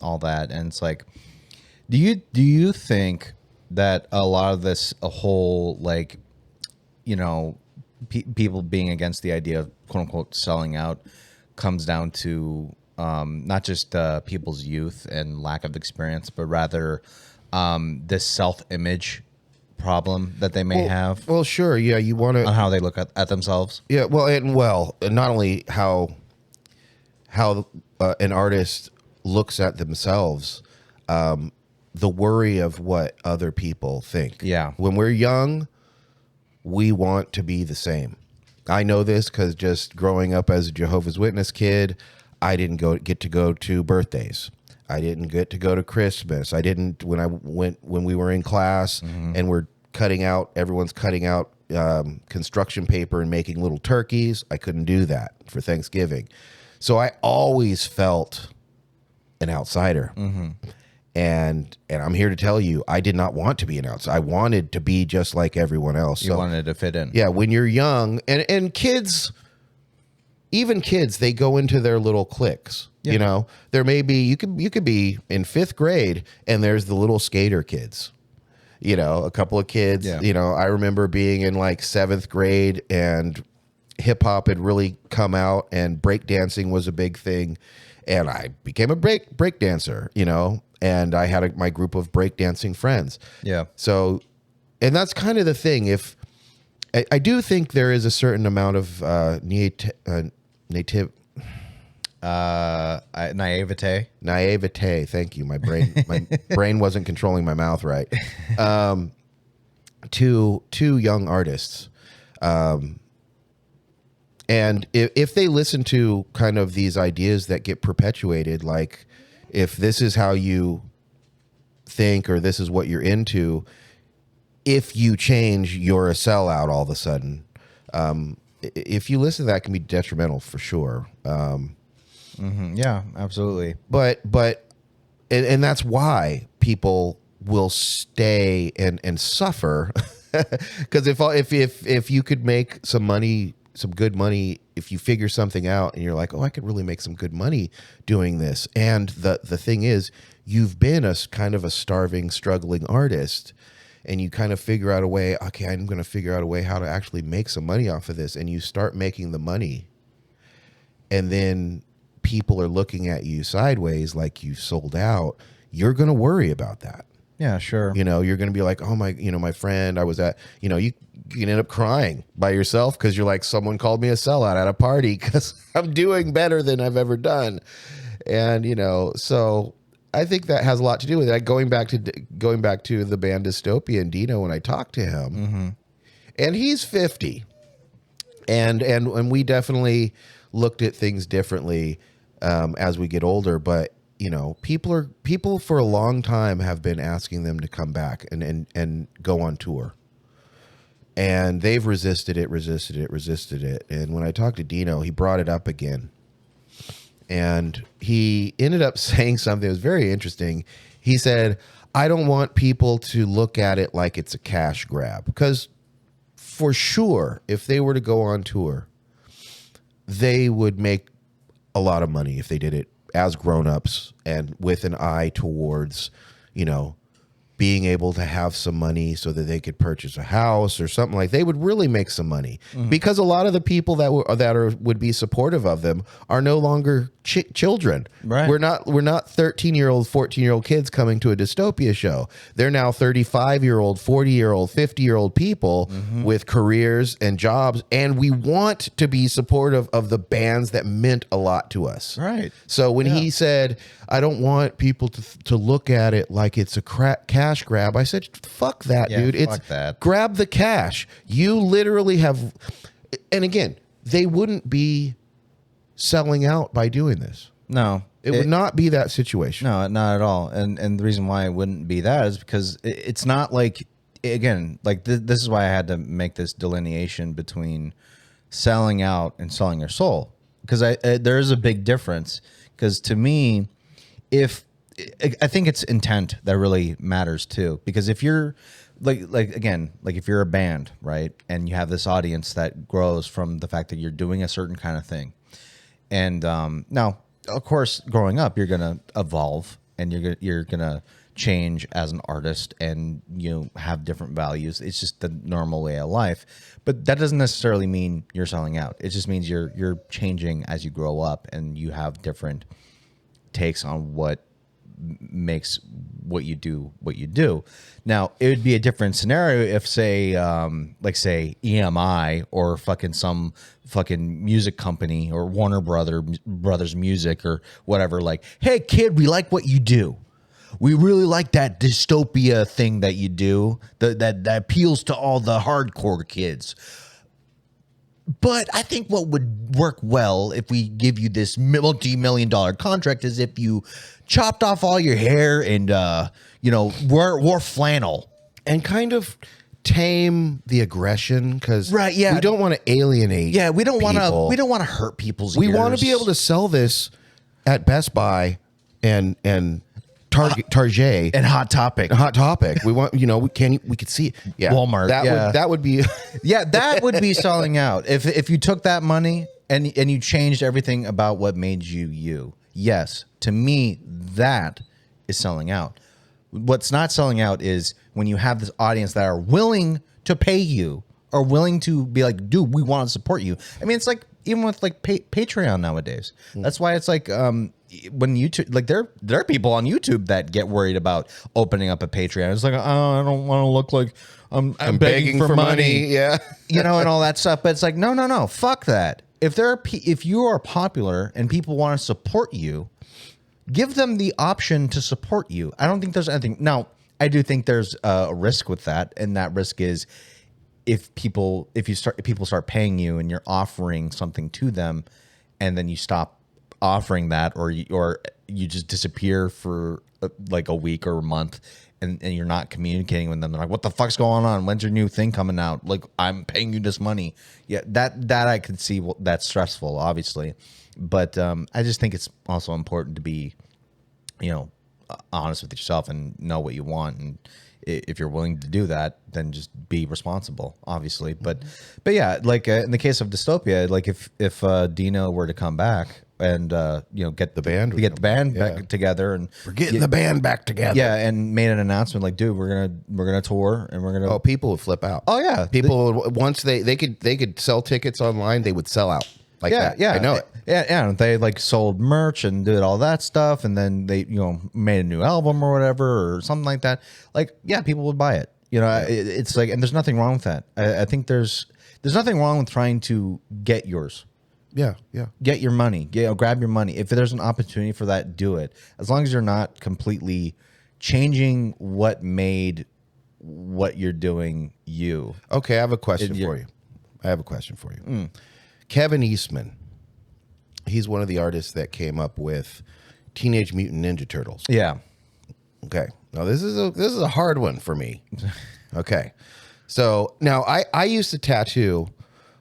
all that, and it's like, do you think that a lot of this, people being against the idea of quote unquote selling out comes down to not just people's youth and lack of experience, but rather this self-image problem that they may have? Well, sure. Yeah. You want to, on how they look at themselves. Yeah. Well, and not only how an artist looks at themselves, the worry of what other people think. Yeah. When we're young, we want to be the same. I know this because just growing up as a Jehovah's Witness kid, I didn't get to go to birthdays. I didn't get to go to Christmas. I didn't when we were in class and everyone's cutting out construction paper and making little turkeys. I couldn't do that for Thanksgiving. So I always felt an outsider. Mm-hmm. And I'm here to tell you, I did not want to be an outsider. I wanted to be just like everyone else. You wanted to fit in. Yeah, when you're young, and kids, even kids, they go into their little cliques. Yeah. There may be, you could be in 5th grade, and there's the little skater kids. A couple of kids. Yeah. I remember being in like 7th grade, and hip hop had really come out, and breakdancing was a big thing, and I became a break dancer. And I had my group of breakdancing friends. Yeah. So, and that's kind of the thing. If I do think there is a certain amount of nativity. Naivete. Thank you. My brain wasn't controlling my mouth right. To young artists, and if they listen to kind of these ideas that get perpetuated, like if this is how you think or this is what you're into, if you change, you're a sellout all of a sudden. If you listen to that, it can be detrimental for sure. Yeah, absolutely. But that's why people will stay and suffer, because if you could make some money, some good money, if you figure something out and you're like, oh, I could really make some good money doing this, and the thing is, you've been a kind of a starving, struggling artist, and you kind of figure out a way, okay, I'm going to figure out a way how to actually make some money off of this, and you start making the money, and then people are looking at you sideways like you sold out, you're going to worry about that. Yeah, sure. You know, you're going to be like, oh my, my friend, I was at, you can end up crying by yourself because you're like, someone called me a sellout at a party because I'm doing better than I've ever done. And, so I think that has a lot to do with it. Going back to the band Dystopia and Dino, when I talked to him, and he's 50, and we definitely looked at things differently as we get older. But people for a long time have been asking them to come back and go on tour, and they've resisted it. And when I talked to Dino, he brought it up again. And he ended up saying something that was very interesting. He said, I don't want people to look at it like it's a cash grab. Because for sure, if they were to go on tour, they would make a lot of money if they did it as grown-ups and with an eye towards, being able to have some money so that they could purchase a house or something. Like, they would really make some money, because a lot of the people that would be supportive of them are no longer children. Right. We're not 13-year-old, 14-year-old kids coming to a Dystopia show. They're now 35-year-old, 40-year-old, 50-year-old people with careers and jobs, and we want to be supportive of the bands that meant a lot to us. Right. So when he said, I don't want people to look at it like it's a cash grab, I said, fuck that, dude. Fuck that. Grab the cash. You literally have, and again, they wouldn't be selling out by doing this. No. It would not be that situation. No, not at all. And the reason why it wouldn't be that is because it's not like, again, like this is why I had to make this delineation between selling out and selling your soul. Because there is a big difference. Because to me, I think it's intent that really matters too. Because if you're like if you're a band, right, and you have this audience that grows from the fact that you're doing a certain kind of thing, and now, of course, growing up, you're gonna evolve and you're gonna change as an artist, and have different values. It's just the normal way of life. But that doesn't necessarily mean you're selling out. It just means you're changing as you grow up, and you have different takes on what makes what you do what you do. Now, it would be a different scenario if, say EMI or some fucking music company or Warner Brothers Music or whatever, like, hey kid, we like what you do. We really like that Dystopia thing that you do that appeals to all the hardcore kids. But I think what would work well if we give you this multi-million-dollar contract is if you chopped off all your hair and, wore flannel. And kind of tame the aggression, because right, yeah, we don't want to alienate. Yeah, we don't want people. We don't want to hurt people's We ears. want to be able to sell this at Best Buy and Target and Hot Topic. We want, we could see it. Yeah, Walmart. That would be yeah, that would be selling out. If you took that money and you changed everything about what made you. Yes, to me that is selling out. What's not selling out is when you have this audience that are willing to pay you or willing to be like, dude, we want to support you. I mean, it's like even with like Patreon nowadays. That's why it's like when YouTube, like there are people on YouTube that get worried about opening up a Patreon. It's like, oh, I don't want to look like I'm begging for money. Yeah. you know, and all that stuff. But it's like, no, fuck that. If you are popular and people want to support you, give them the option to support you. I don't think there's anything. Now, I do think there's a risk with that, and that risk is if people start paying you and you're offering something to them, and then you stop offering that, or you just disappear for like a week or a month. And you're not communicating with them. They're like, what the fuck's going on? When's your new thing coming out? Like, I'm paying you this money. Yeah, that I could see that's stressful, obviously. But I just think it's also important to be, honest with yourself and know what you want. And if you're willing to do that, then just be responsible, obviously. But yeah, like in the case of Dystopia, like if Dino were to come back and get the band back together, and we're getting the band back together. Yeah, and made an announcement like, dude, we're gonna tour and we're gonna. Oh, people would flip out. Oh yeah, people once they could sell tickets online, they would sell out. Like that. Yeah, I know it. Yeah. They like sold merch and did all that stuff, and then they made a new album or whatever or something like that. Like, yeah, people would buy it. It's like, and there's nothing wrong with that. I think there's nothing wrong with trying to get yours. Yeah. Get your money. Grab your money. If there's an opportunity for that, do it. As long as you're not completely changing what made what you're doing you. Okay, I have a question for you. Kevin Eastman. He's one of the artists that came up with Teenage Mutant Ninja Turtles. Yeah. Okay. Now this is a hard one for me. Okay. So now I used to tattoo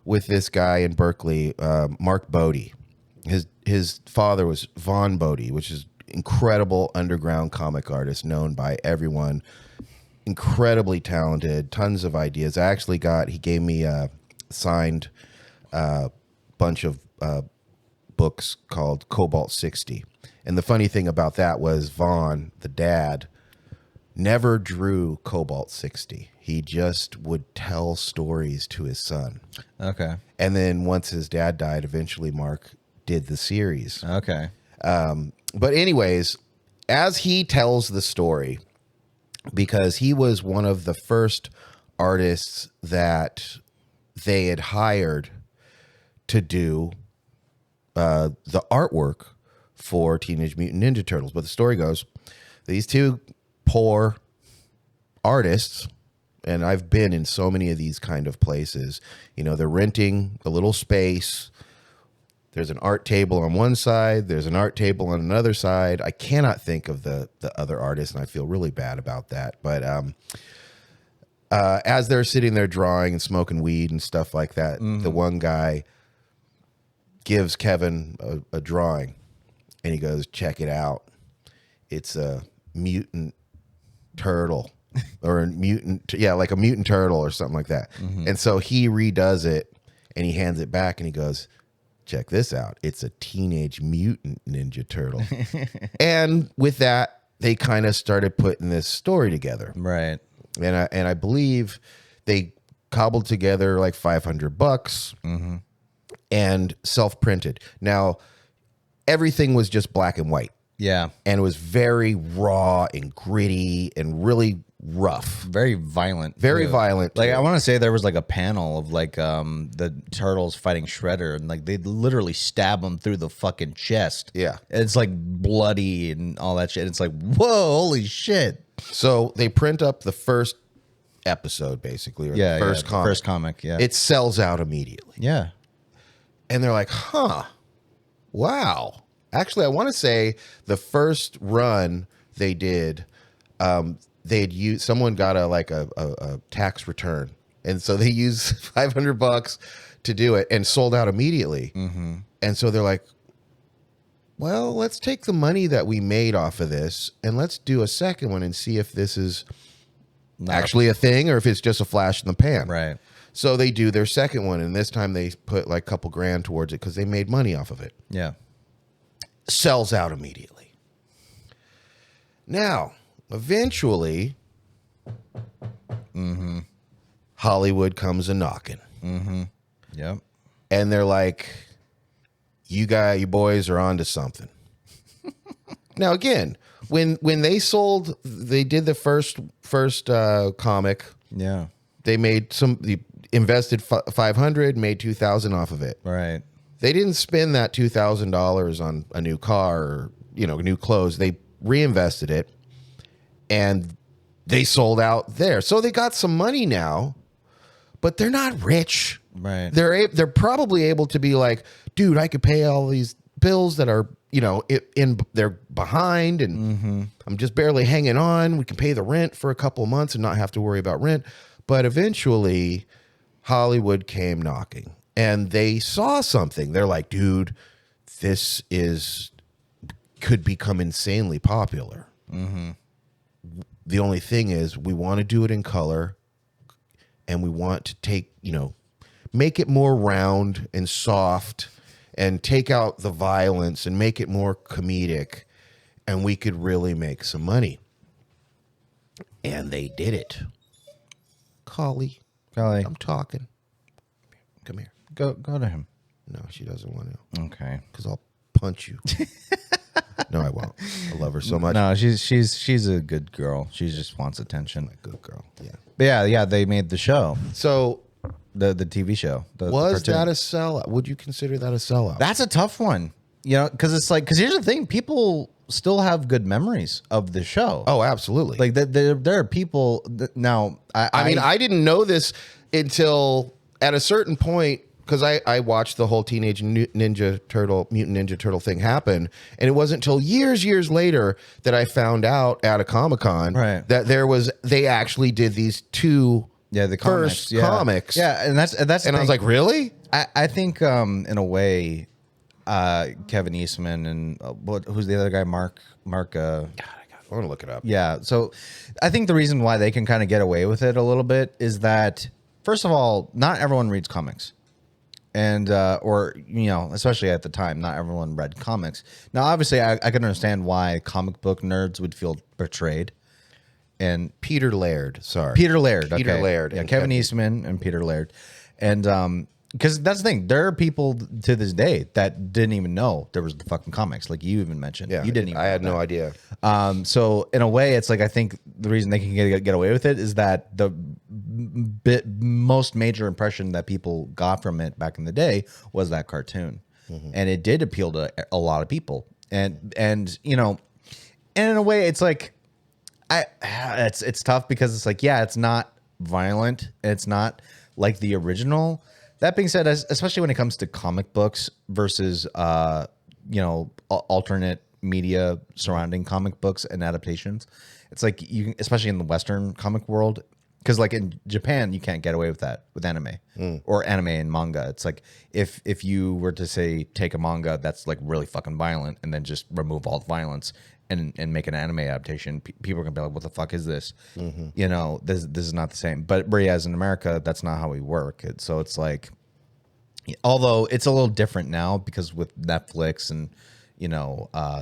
with this guy in Berkeley, Mark Bodie. His father was Vaughn Bodie, which is incredible underground comic artist known by everyone. Incredibly talented, tons of ideas. He gave me a signed bunch of books called Cobalt 60. And the funny thing about that was Vaughn, the dad, never drew Cobalt 60. He just would tell stories to his son. Okay. And then once his dad died, eventually Mark did the series. Okay. But anyways, as he tells the story, because he was one of the first artists that they had hired to do the artwork for Teenage Mutant Ninja Turtles. But the story goes, these two poor artists, and I've been in so many of these kind of places, they're renting a little space. There's an art table on one side. There's an art table on another side. I cannot think of the other artist, and I feel really bad about that. But as they're sitting there drawing and smoking weed and stuff like that, the one guy gives Kevin a drawing, and he goes, check it out. It's a mutant turtle or a mutant, like a mutant turtle or something like that. And so he redoes it, and he hands it back, and he goes, check this out. It's a Teenage Mutant Ninja Turtle. And with that, they kind of started putting this story together. Right. And I believe they cobbled together like $500 and self-printed. Now, everything was just black and white. Yeah. And it was very raw and gritty and really rough. Very violent. Very violent. Like, I want to say there was like a panel of like the turtles fighting Shredder, and like they literally stab him through the fucking chest. Yeah. And it's like bloody and all that shit. It's like, whoa, holy shit. So they print up the first episode, basically, or the first comic. First comic, yeah. It sells out immediately. Yeah. And they're like, wow. Actually, I want to say the first run they did, someone got a tax return, and so they used $500 to do it and sold out immediately. And so they're like, well, let's take the money that we made off of this and let's do a second one and see if this is actually a thing or if it's just a flash in the pan. Right. So they do their second one, and this time they put like a couple grand towards it because they made money off of it. Yeah. Sells out immediately. Now, eventually, Hollywood comes a knocking. Yep. And they're like, you boys are onto something. Now, again, when they did the first comic. Yeah. They invested 500, made 2,000 off of it. Right. They didn't spend that $2,000 on a new car or, new clothes. They reinvested it and they sold out there. So they got some money now, but they're not rich. Right. They're probably able to be like, dude, I could pay all these bills that are, they're behind and I'm just barely hanging on. We can pay the rent for a couple of months and not have to worry about rent. But eventually Hollywood came knocking and they saw something. They're like, dude, this could become insanely popular. The only thing is we want to do it in color and we want to take, make it more round and soft and take out the violence and make it more comedic, and we could really make some money. And they did it. Collie, I'm talking. Come here. Go to him. No, she doesn't want to. Okay. Because I'll punch you. No, I won't. I love her so much. No, she's a good girl. She just wants attention. A good girl. Yeah. But yeah, they made the show. So The TV show. was that a sellout? Would you consider that a sellout? That's a tough one. Because here's the thing. People still have good memories of the show. Oh, absolutely. Like there are people now. I mean, I didn't know this until at a certain point, because I watched the whole Teenage Mutant Ninja Turtle thing happen, and it wasn't until years later that I found out at a Comic-Con that they actually did these two the first comics. Yeah, and that's and I was like, really? I think in a way, Kevin Eastman and who's the other guy? Mark. I want to look it up. Yeah, so I think the reason why they can kind of get away with it a little bit is that, first of all, not everyone reads comics. And, especially at the time, not everyone read comics. Now, obviously, I can understand why comic book nerds would feel betrayed. And Peter Laird, sorry. Peter Laird. Peter Laird. Yeah, Kevin Eastman and Peter Laird. And because that's the thing. There are people to this day that didn't even know there was the fucking comics. Like you even mentioned. Yeah, you didn't even I had no idea. So in a way, it's like I think the reason they can get away with it is that the most major impression that people got from it back in the day was that cartoon, and it did appeal to a lot of people. And in a way, it's like it's tough because it's like it's not violent, it's not like the original. That being said, especially when it comes to comic books versus alternate media surrounding comic books and adaptations, it's like especially in the Western comic world, because like in Japan you can't get away with that with anime or anime and manga. It's like if you were to say take a manga that's like really fucking violent and then just remove all the violence and make an anime adaptation, people are gonna be like, what the fuck is this? This is not the same. But whereas in America, that's not how we work. So it's like, although it's a little different now because with Netflix and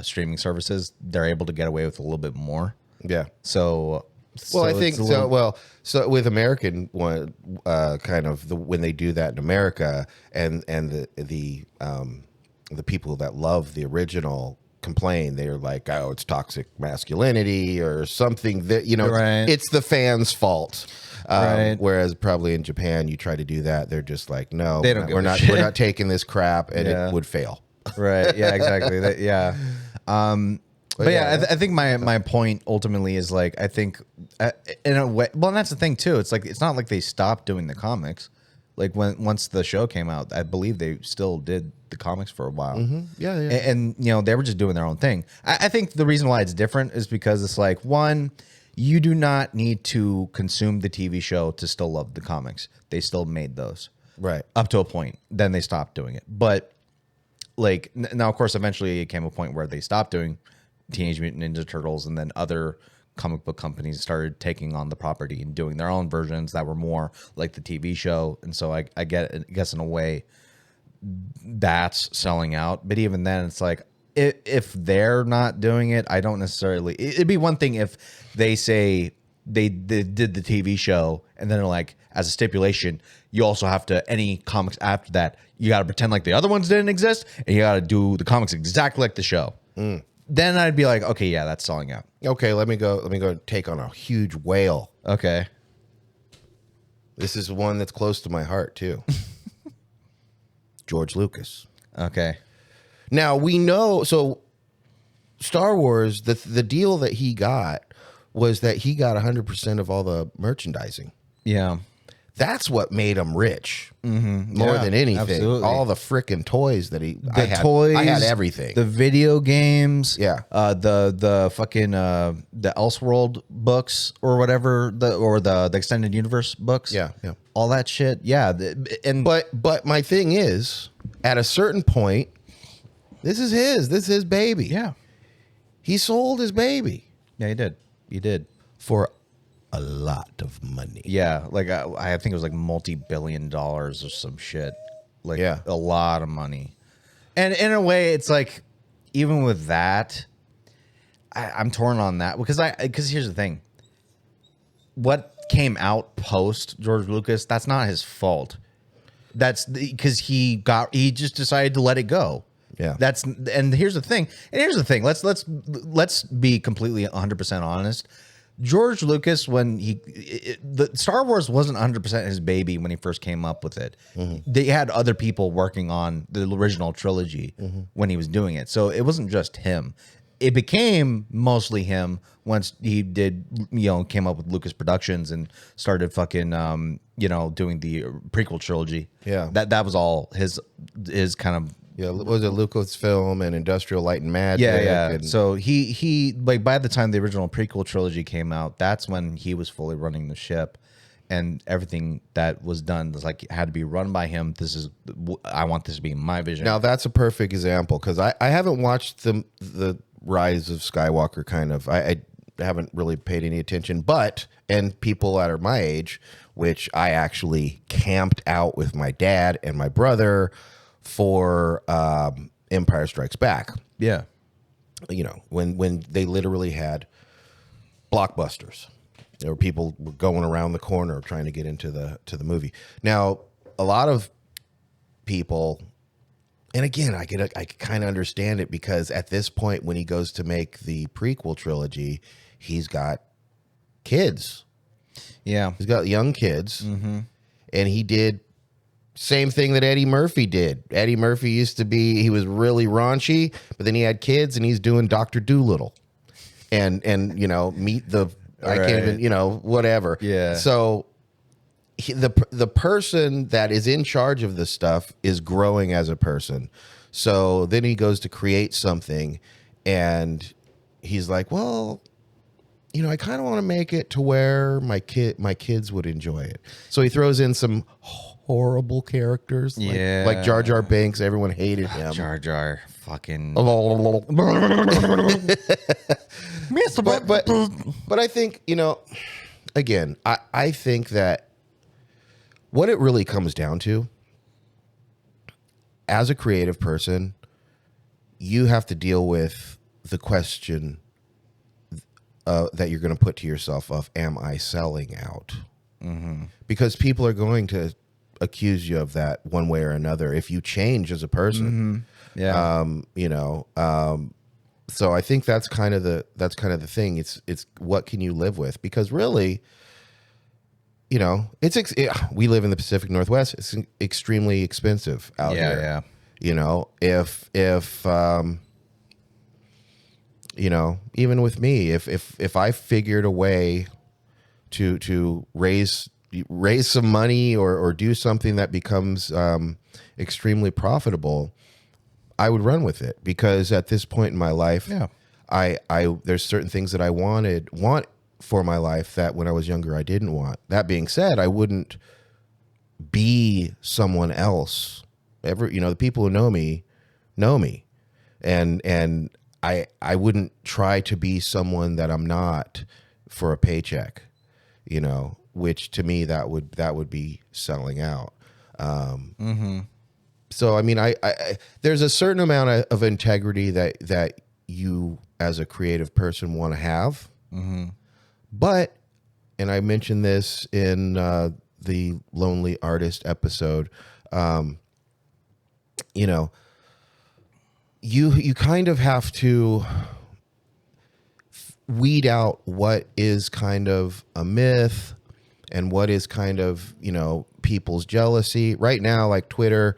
streaming services, they're able to get away with a little bit more. Yeah. So I think so. So with American one, kind of when they do that in America, and the people that love the original complain, they're like, oh, it's toxic masculinity or something that it's the fans' fault. Whereas probably in Japan, you try to do that, they're just like, no, we're not taking this crap, and it would fail. Right. Yeah. Exactly. I think my point ultimately is like, I think in a way, well, and that's the thing too. It's like, it's not like they stopped doing the comics. Like once the show came out, I believe they still did the comics for a while. Yeah. And they were just doing their own thing. I think the reason why it's different is because it's like, one, you do not need to consume the TV show to still love the comics. They still made those. Right. Up to a point. Then they stopped doing it. But like now, of course, eventually it came a point where they stopped doing Teenage Mutant Ninja Turtles, and then other comic book companies started taking on the property and doing their own versions that were more like the TV show. And so I guess in a way that's selling out. But even then, it's like, if they're not doing it, I don't necessarily. It'd be one thing if they say they did the TV show and then they're like, as a stipulation, you also have to, any comics after that, you got to pretend like the other ones didn't exist, and you got to do the comics exactly like the show. Then I'd be like, okay, yeah, that's selling out. Okay, let me go take on a huge whale. Okay. This is one that's close to my heart too. George Lucas. Okay. Now we know, so Star Wars, the deal that he got was that he got 100% of all the merchandising. Yeah. That's what made him rich, more Yeah, than anything. absolutely. All the freaking toys that The toys, I had everything. The video games, Yeah. The fucking the Elseworld books or whatever, the extended universe books. Yeah, yeah. All that shit. Yeah. But my thing is, at a certain point, this is his baby. yeah. He sold his baby Yeah, he did. for a lot of money. Yeah, like I think it was like multi-billion dollars or some shit. Like Yeah. a lot of money. And in a way, it's like even with that, I'm torn on that because here's the thing. What came out post George Lucas, that's not his fault. That's because he just decided to let it go. Yeah. Here's the thing. Let's be completely 100% honest. George Lucas, when the Star Wars wasn't 100% his baby when he first came up with it. They had other people working on the original trilogy when he was doing it. So it wasn't just him. It became mostly him once he did, came up with Lucas Productions and started fucking, doing the prequel trilogy. Yeah. That was all his kind of. Yeah, was it Lucasfilm and Industrial Light and Magic? Yeah. And, So he like by the time the original prequel trilogy came out, that's when he was fully running the ship, and everything that was done was like had to be run by him. I want this to be my vision. now that's a perfect example because I haven't watched the Rise of Skywalker kind of. I haven't really paid any attention, and people that are my age, which I actually camped out with my dad and my brother for Empire Strikes Back. Yeah. When they literally had blockbusters. There were people going around the corner trying to get into the movie. Now, a lot of people, and again, I kind of understand it because at this point when he goes to make the prequel trilogy, he's got kids. Yeah. He's got young kids. And he did same thing that Eddie Murphy did. Eddie Murphy he was really raunchy, but then he had kids and he's doing Dr. Dolittle and meet the, I can't even, whatever. Yeah. So the person that is in charge of this stuff is growing as a person. So then he goes to create something and he's like, well, I kind of want to make it to where my kids would enjoy it. So he throws in some horrible characters, like Jar Jar Binks. Everyone hated him. Jar Jar, fucking. But I think again, I think that what it really comes down to, as a creative person, you have to deal with the question that you're going to put to yourself of, am I selling out? Because people are going to accuse you of that one way or another if you change as a person. Yeah. So I think that's kind of the thing. It's what can you live with? Because really, we live in the Pacific Northwest. It's extremely expensive out here. Yeah. If even with me, if I figured a way to raise some money or do something that becomes extremely profitable, I would run with it because at this point in my life, I there's certain things that I want for my life that when I was younger I didn't want. That being said, I wouldn't be someone else. The people who know me, and I wouldn't try to be someone that I'm not for a paycheck, which to me that would be selling out. So I mean, I there's a certain amount of integrity that you as a creative person want to have, but, and I mentioned this in the Lonely Artist episode, you kind of have to weed out what is kind of a myth and what is kind of, people's jealousy right now. Like Twitter,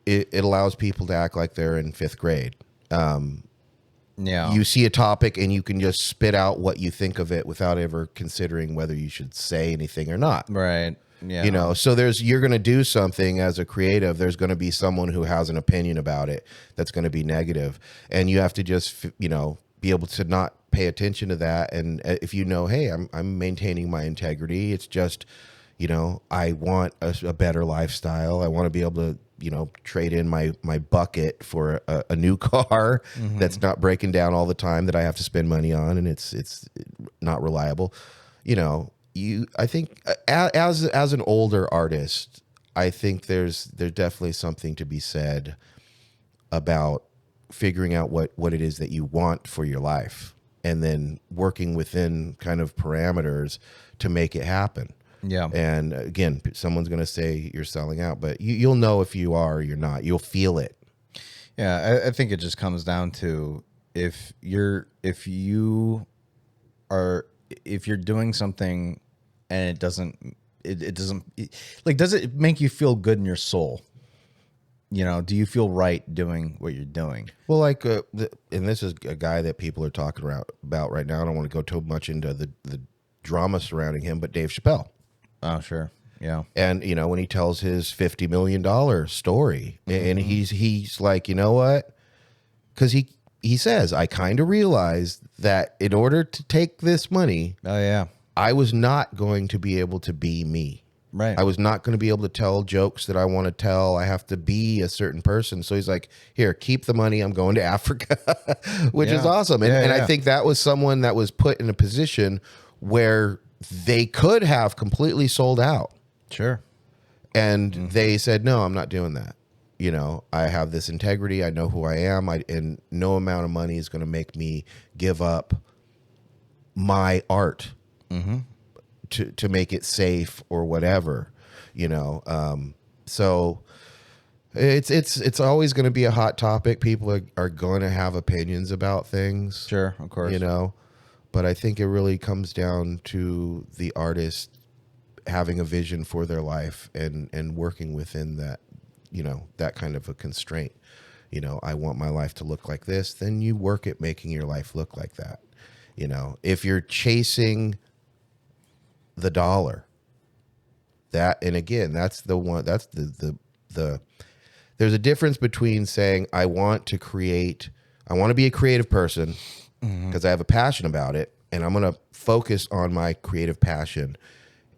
it allows people to act like they're in fifth grade. Yeah. You see a topic and you can just spit out what you think of it without ever considering whether you should say anything or not. Right. Yeah. So you're going to do something as a creative. There's going to be someone who has an opinion about it that's going to be negative, and you have to just, be able to not pay attention to that. And if hey, I'm maintaining my integrity. It's just, I want a better lifestyle. I want to be able to, trade in my bucket for a new car that's not breaking down all the time, that I have to spend money on, and it's not reliable. I think as an older artist, I think there's definitely something to be said about figuring out what it is that you want for your life, and then working within kind of parameters to make it happen. Yeah. And again, someone's going to say you're selling out, but you'll know if you are or you're not. You'll feel it. Yeah, I think it just comes down to if you're doing something and it doesn't does it make you feel good in your soul? Do you feel right doing what you're doing? Well, like, and this is a guy that people are talking about right now. I don't want to go too much into the drama surrounding him, but Dave Chappelle. Oh, sure. Yeah. And, when he tells his $50 million story, and he's like, you know what? Because he says, I kind of realized that in order to take this money, Oh, yeah. I was not going to be able to be me. Right. I was not going to be able to tell jokes that I want to tell. I have to be a certain person. So he's like, here, keep the money. I'm going to Africa, which is awesome. And I think that was someone that was put in a position where they could have completely sold out. Sure. And they said, no, I'm not doing that. I have this integrity. I know who I am. And no amount of money is going to make me give up my art to make it safe or whatever, so it's always going to be a hot topic. People are going to have opinions about things. Sure, of course. But I think it really comes down to the artist having a vision for their life and working within that, that kind of a constraint. I want my life to look like this, then you work at making your life look like that. If you're chasing the dollar, and again, that's the one, that's the there's a difference between saying, I want to be a creative person because I have a passion about it, and I'm going to focus on my creative passion.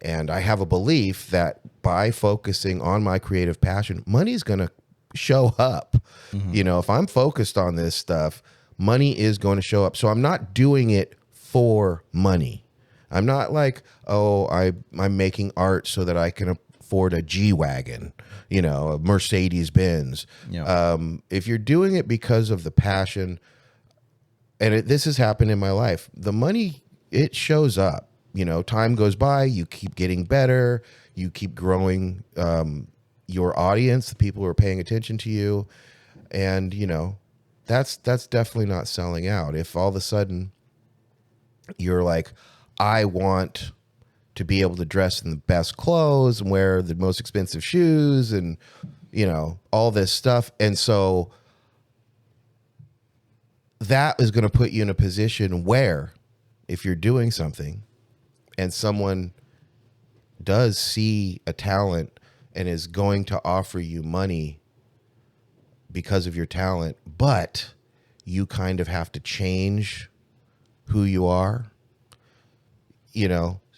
And I have a belief that by focusing on my creative passion, money's going to show up. If I'm focused on this stuff, money is going to show up. So I'm not doing it for money. I'm not like, I'm making art so that I can afford a G-Wagon, a Mercedes Benz. Yeah. If you're doing it because of the passion, and this has happened in my life, the money, it shows up. Time goes by, you keep getting better, you keep growing your audience, the people who are paying attention to you, and that's definitely not selling out. If all of a sudden you're like, I want to be able to dress in the best clothes and wear the most expensive shoes and all this stuff, and so that is going to put you in a position where if you're doing something and someone does see a talent and is going to offer you money because of your talent, but you kind of have to change who you are,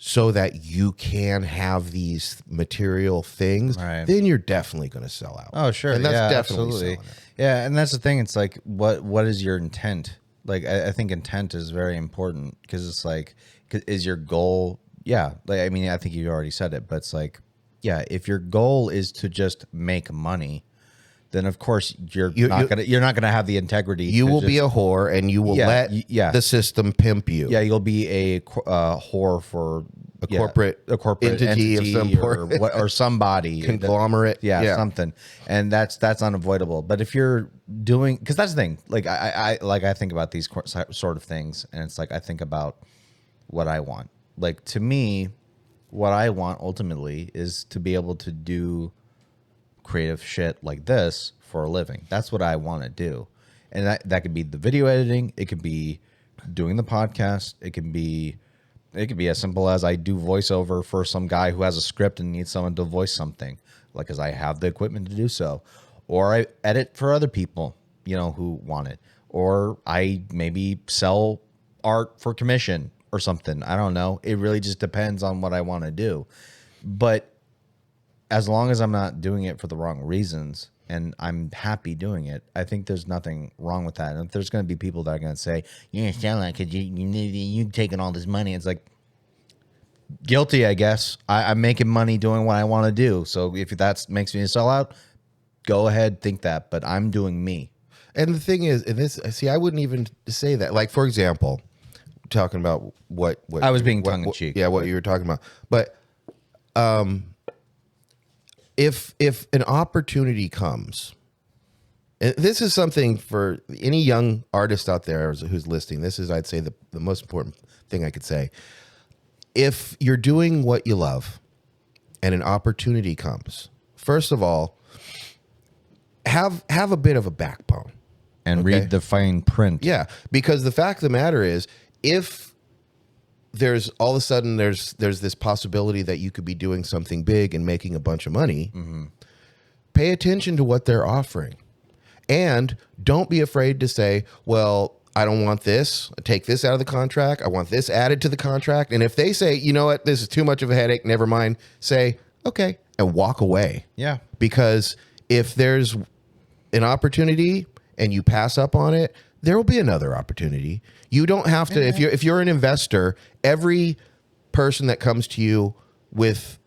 so that you can have these material things, right, then you're definitely going to sell out. Oh, sure. And that's definitely absolutely. selling out. Yeah, and that's the thing. It's like, what is your intent? Like, I think intent is very important because it's like, is your goal? Yeah, like, I mean, I think you already said it, but it's like, yeah, if your goal is to just make money, then of course you're not gonna have the integrity. You will be a whore, and you will let the system pimp you. Yeah, you'll be a whore for a corporate entity of some sort, or somebody conglomerate. Yeah, something, and that's unavoidable. But if you're doing, because that's the thing. Like I think about these sort of things, and it's like I think about what I want. Like, to me, what I want ultimately is to be able to do creative shit like this for a living. That's what I want to do. And that could be the video editing. It could be doing the podcast. It could be as simple as I do voiceover for some guy who has a script and needs someone to voice something, like, because I have the equipment to do so. Or I edit for other people, who want it. Or I maybe sell art for commission or something. I don't know. It really just depends on what I want to do. But as long as I'm not doing it for the wrong reasons and I'm happy doing it, I think there's nothing wrong with that. And if there's going to be people that are going to say, you're a sellout because you taking all this money, it's like, guilty, I guess. I'm making money doing what I want to do. So if that makes me a sellout, go ahead, think that. But I'm doing me. And the thing is, I wouldn't even say that. Like, for example, talking about what I was being tongue in cheek. Yeah, what you were talking about. But if an opportunity comes, and this is something for any young artist out there who's listening, this is, I'd say, the most important thing I could say. If you're doing what you love and an opportunity comes, first of all, have a bit of a backbone. And read the fine print. Yeah, because the fact of the matter is, if there's all of a sudden there's this possibility that you could be doing something big and making a bunch of money, pay attention to what they're offering. And don't be afraid to say, well, I don't want this. Take this out of the contract. I want this added to the contract. And if they say, you know what, this is too much of a headache, never mind, say, okay, and walk away. Yeah. Because if there's an opportunity and you pass up on it, there will be another opportunity. You don't have to, if you're an investor, every person that comes to you with,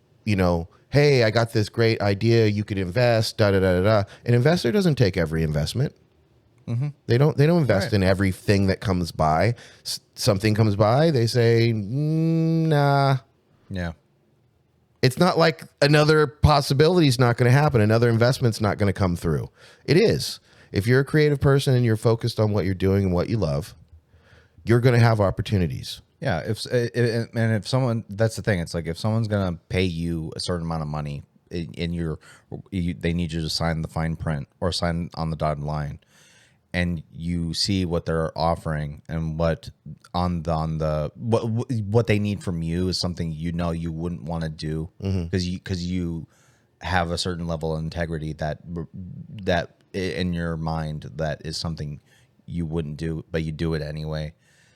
hey, I got this great idea, you could invest, da da da da da. An investor doesn't take every investment. They don't invest in everything that comes by. Something comes by, they say, nah. Yeah. It's not like another possibility is not going to happen. Another investment's not going to come through. It is. If you're a creative person and you're focused on what you're doing and what you love, you're going to have opportunities. Yeah. If someone, that's the thing. It's like, if someone's going to pay you a certain amount of money and they need you to sign the fine print or sign on the dotted line, and you see what they're offering and what they need from you is something you wouldn't want to do because you have a certain level of integrity that in your mind that is something you wouldn't do, but you do it anyway.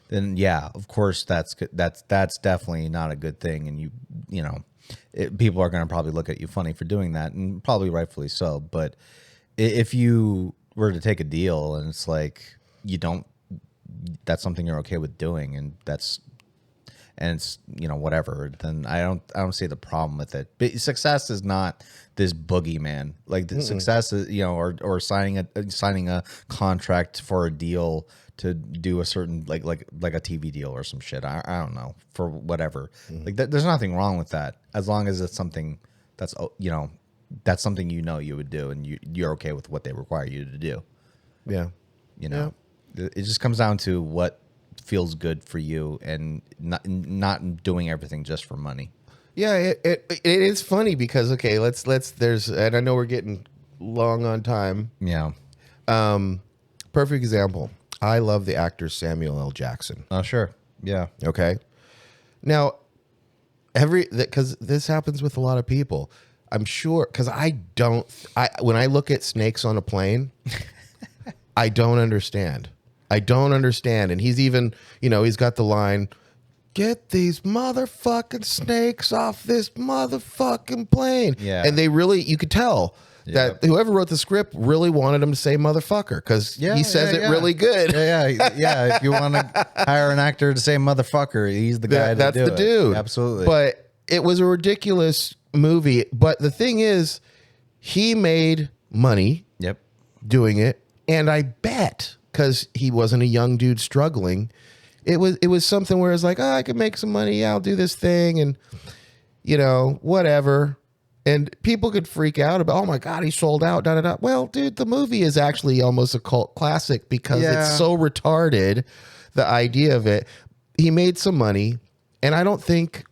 Then yeah, of course that's definitely not a good thing, and people are going to probably look at you funny for doing that, and probably rightfully so. But if you were to take a deal and it's like that's something you're okay with doing, and it's whatever, then I don't see the problem with it. But success is not this boogeyman. Like the success is or signing a contract for a deal to do a certain like a TV deal or some shit. I don't know, for whatever. Like there's nothing wrong with that as long as it's something that's that's something you would do, and you're okay with what they require you to do. Yeah. It just comes down to what feels good for you, and not doing everything just for money. Yeah, it is funny because and I know we're getting long on time. Yeah. Perfect example. I love the actor Samuel L. Jackson. Oh, sure. Yeah. Okay. Now, because this happens with a lot of people. I'm sure, because when I look at snakes on a plane, I don't understand. And he's even, he's got the line, get these motherfucking snakes off this motherfucking plane. Yeah. And you could tell that whoever wrote the script really wanted him to say motherfucker, because he says it really good. Yeah. If you want to hire an actor to say motherfucker, he's the guy that's the dude. Absolutely. But it was a ridiculous movie. But the thing is, he made money doing it. And I bet, because he wasn't a young dude struggling, it was something where it's like, I could make some money. Yeah, I'll do this thing. And, whatever. And people could freak out about, oh my God, he sold out. Da, da, da. Well, dude, the movie is actually almost a cult classic because it's so retarded, the idea of it. He made some money. And I don't think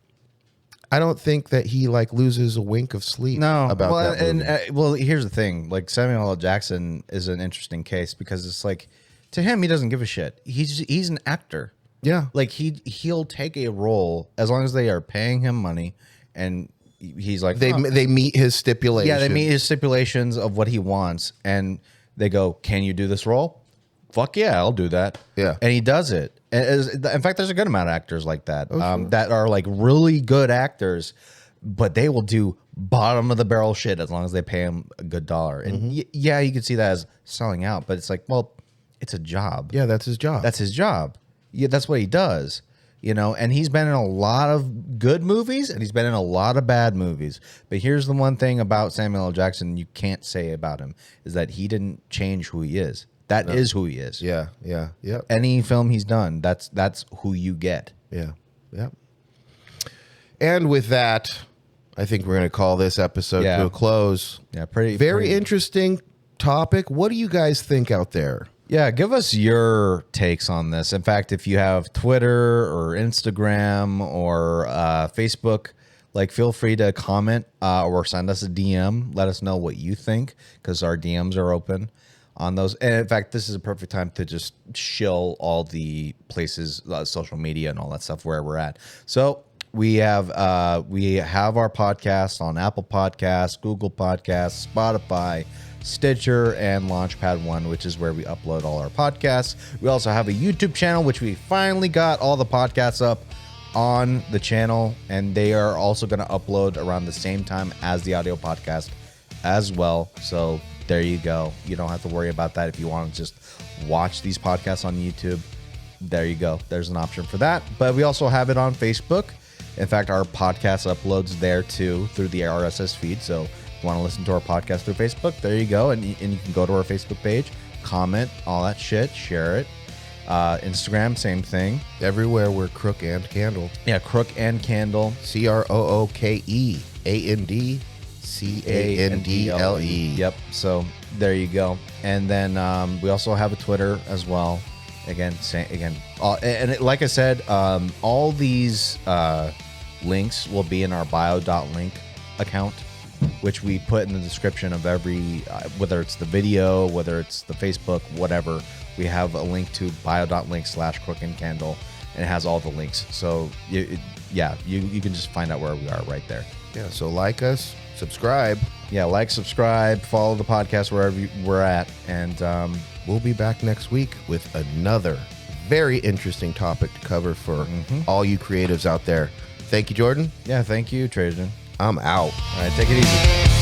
I don't think that he like loses a wink of sleep. No, about well, that movie. and well, here's the thing: like Samuel L. Jackson is an interesting case because it's like to him, he doesn't give a shit. He's an actor. Yeah. Like he'll take a role as long as they are paying him money, and he's like They meet his stipulations. yeah, they meet his stipulations of what he wants, and they go, "Can you do this role?" Fuck yeah, I'll do that. Yeah. And he does it. And in fact, there's a good amount of actors like that sure. that are like really good actors, but they will do bottom of the barrel shit as long as they pay him a good dollar. And yeah, you can see that as selling out, but it's like, well, it's a job. Yeah, that's his job. That's his job. Yeah, that's what he does. You know, and he's been in a lot of good movies and he's been in a lot of bad movies. But here's the one thing about Samuel L. Jackson you can't say about him is that he didn't change who he is. That is who he is. yeah. Any film he's done, that's who you get. Yeah. And with that, I think we're going to call this episode to a close. Yeah, Very interesting topic. What do you guys think out there? Yeah, give us your takes on this. In fact, if you have Twitter or Instagram or Facebook, like feel free to comment or send us a DM. Let us know what you think because our DMs are open on those. And in fact, this is a perfect time to just shill all the places, social media and all that stuff where we're at. So we have our podcast on Apple Podcasts, Google Podcasts, Spotify, Stitcher, and Launchpad One, which is where we upload all our podcasts. We also have a YouTube channel, which we finally got all the podcasts up on the channel, and they are also going to upload around the same time as the audio podcast as well. So there you go. You don't have to worry about that if you want to just watch these podcasts on YouTube. There you go. There's an option for that. But we also have it on Facebook. In fact, our podcast uploads there too through the RSS feed. So if you want to listen to our podcast through Facebook, there you go. And you can go to our Facebook page, comment, all that shit, share it. Instagram, same thing. Everywhere we're Crooke and Candle. Yeah, Crooke and Candle. CROOKEANDCANDLE. Yep. So there you go. And then we also have a Twitter as well. Like I said, all these links will be in our bio.link account, which we put in the description of every, whether it's the video, whether it's the Facebook, whatever. We have a link to bio.link/Crooke and Candle, and it has all the links. So you can just find out where we are right there. Yeah. So like us, subscribe. Yeah, like, subscribe, follow the podcast wherever we're at, and we'll be back next week with another very interesting topic to cover for all you creatives out there. Thank you, Jordan. yeah, thank you, Trejen. I'm out. All right, take it easy.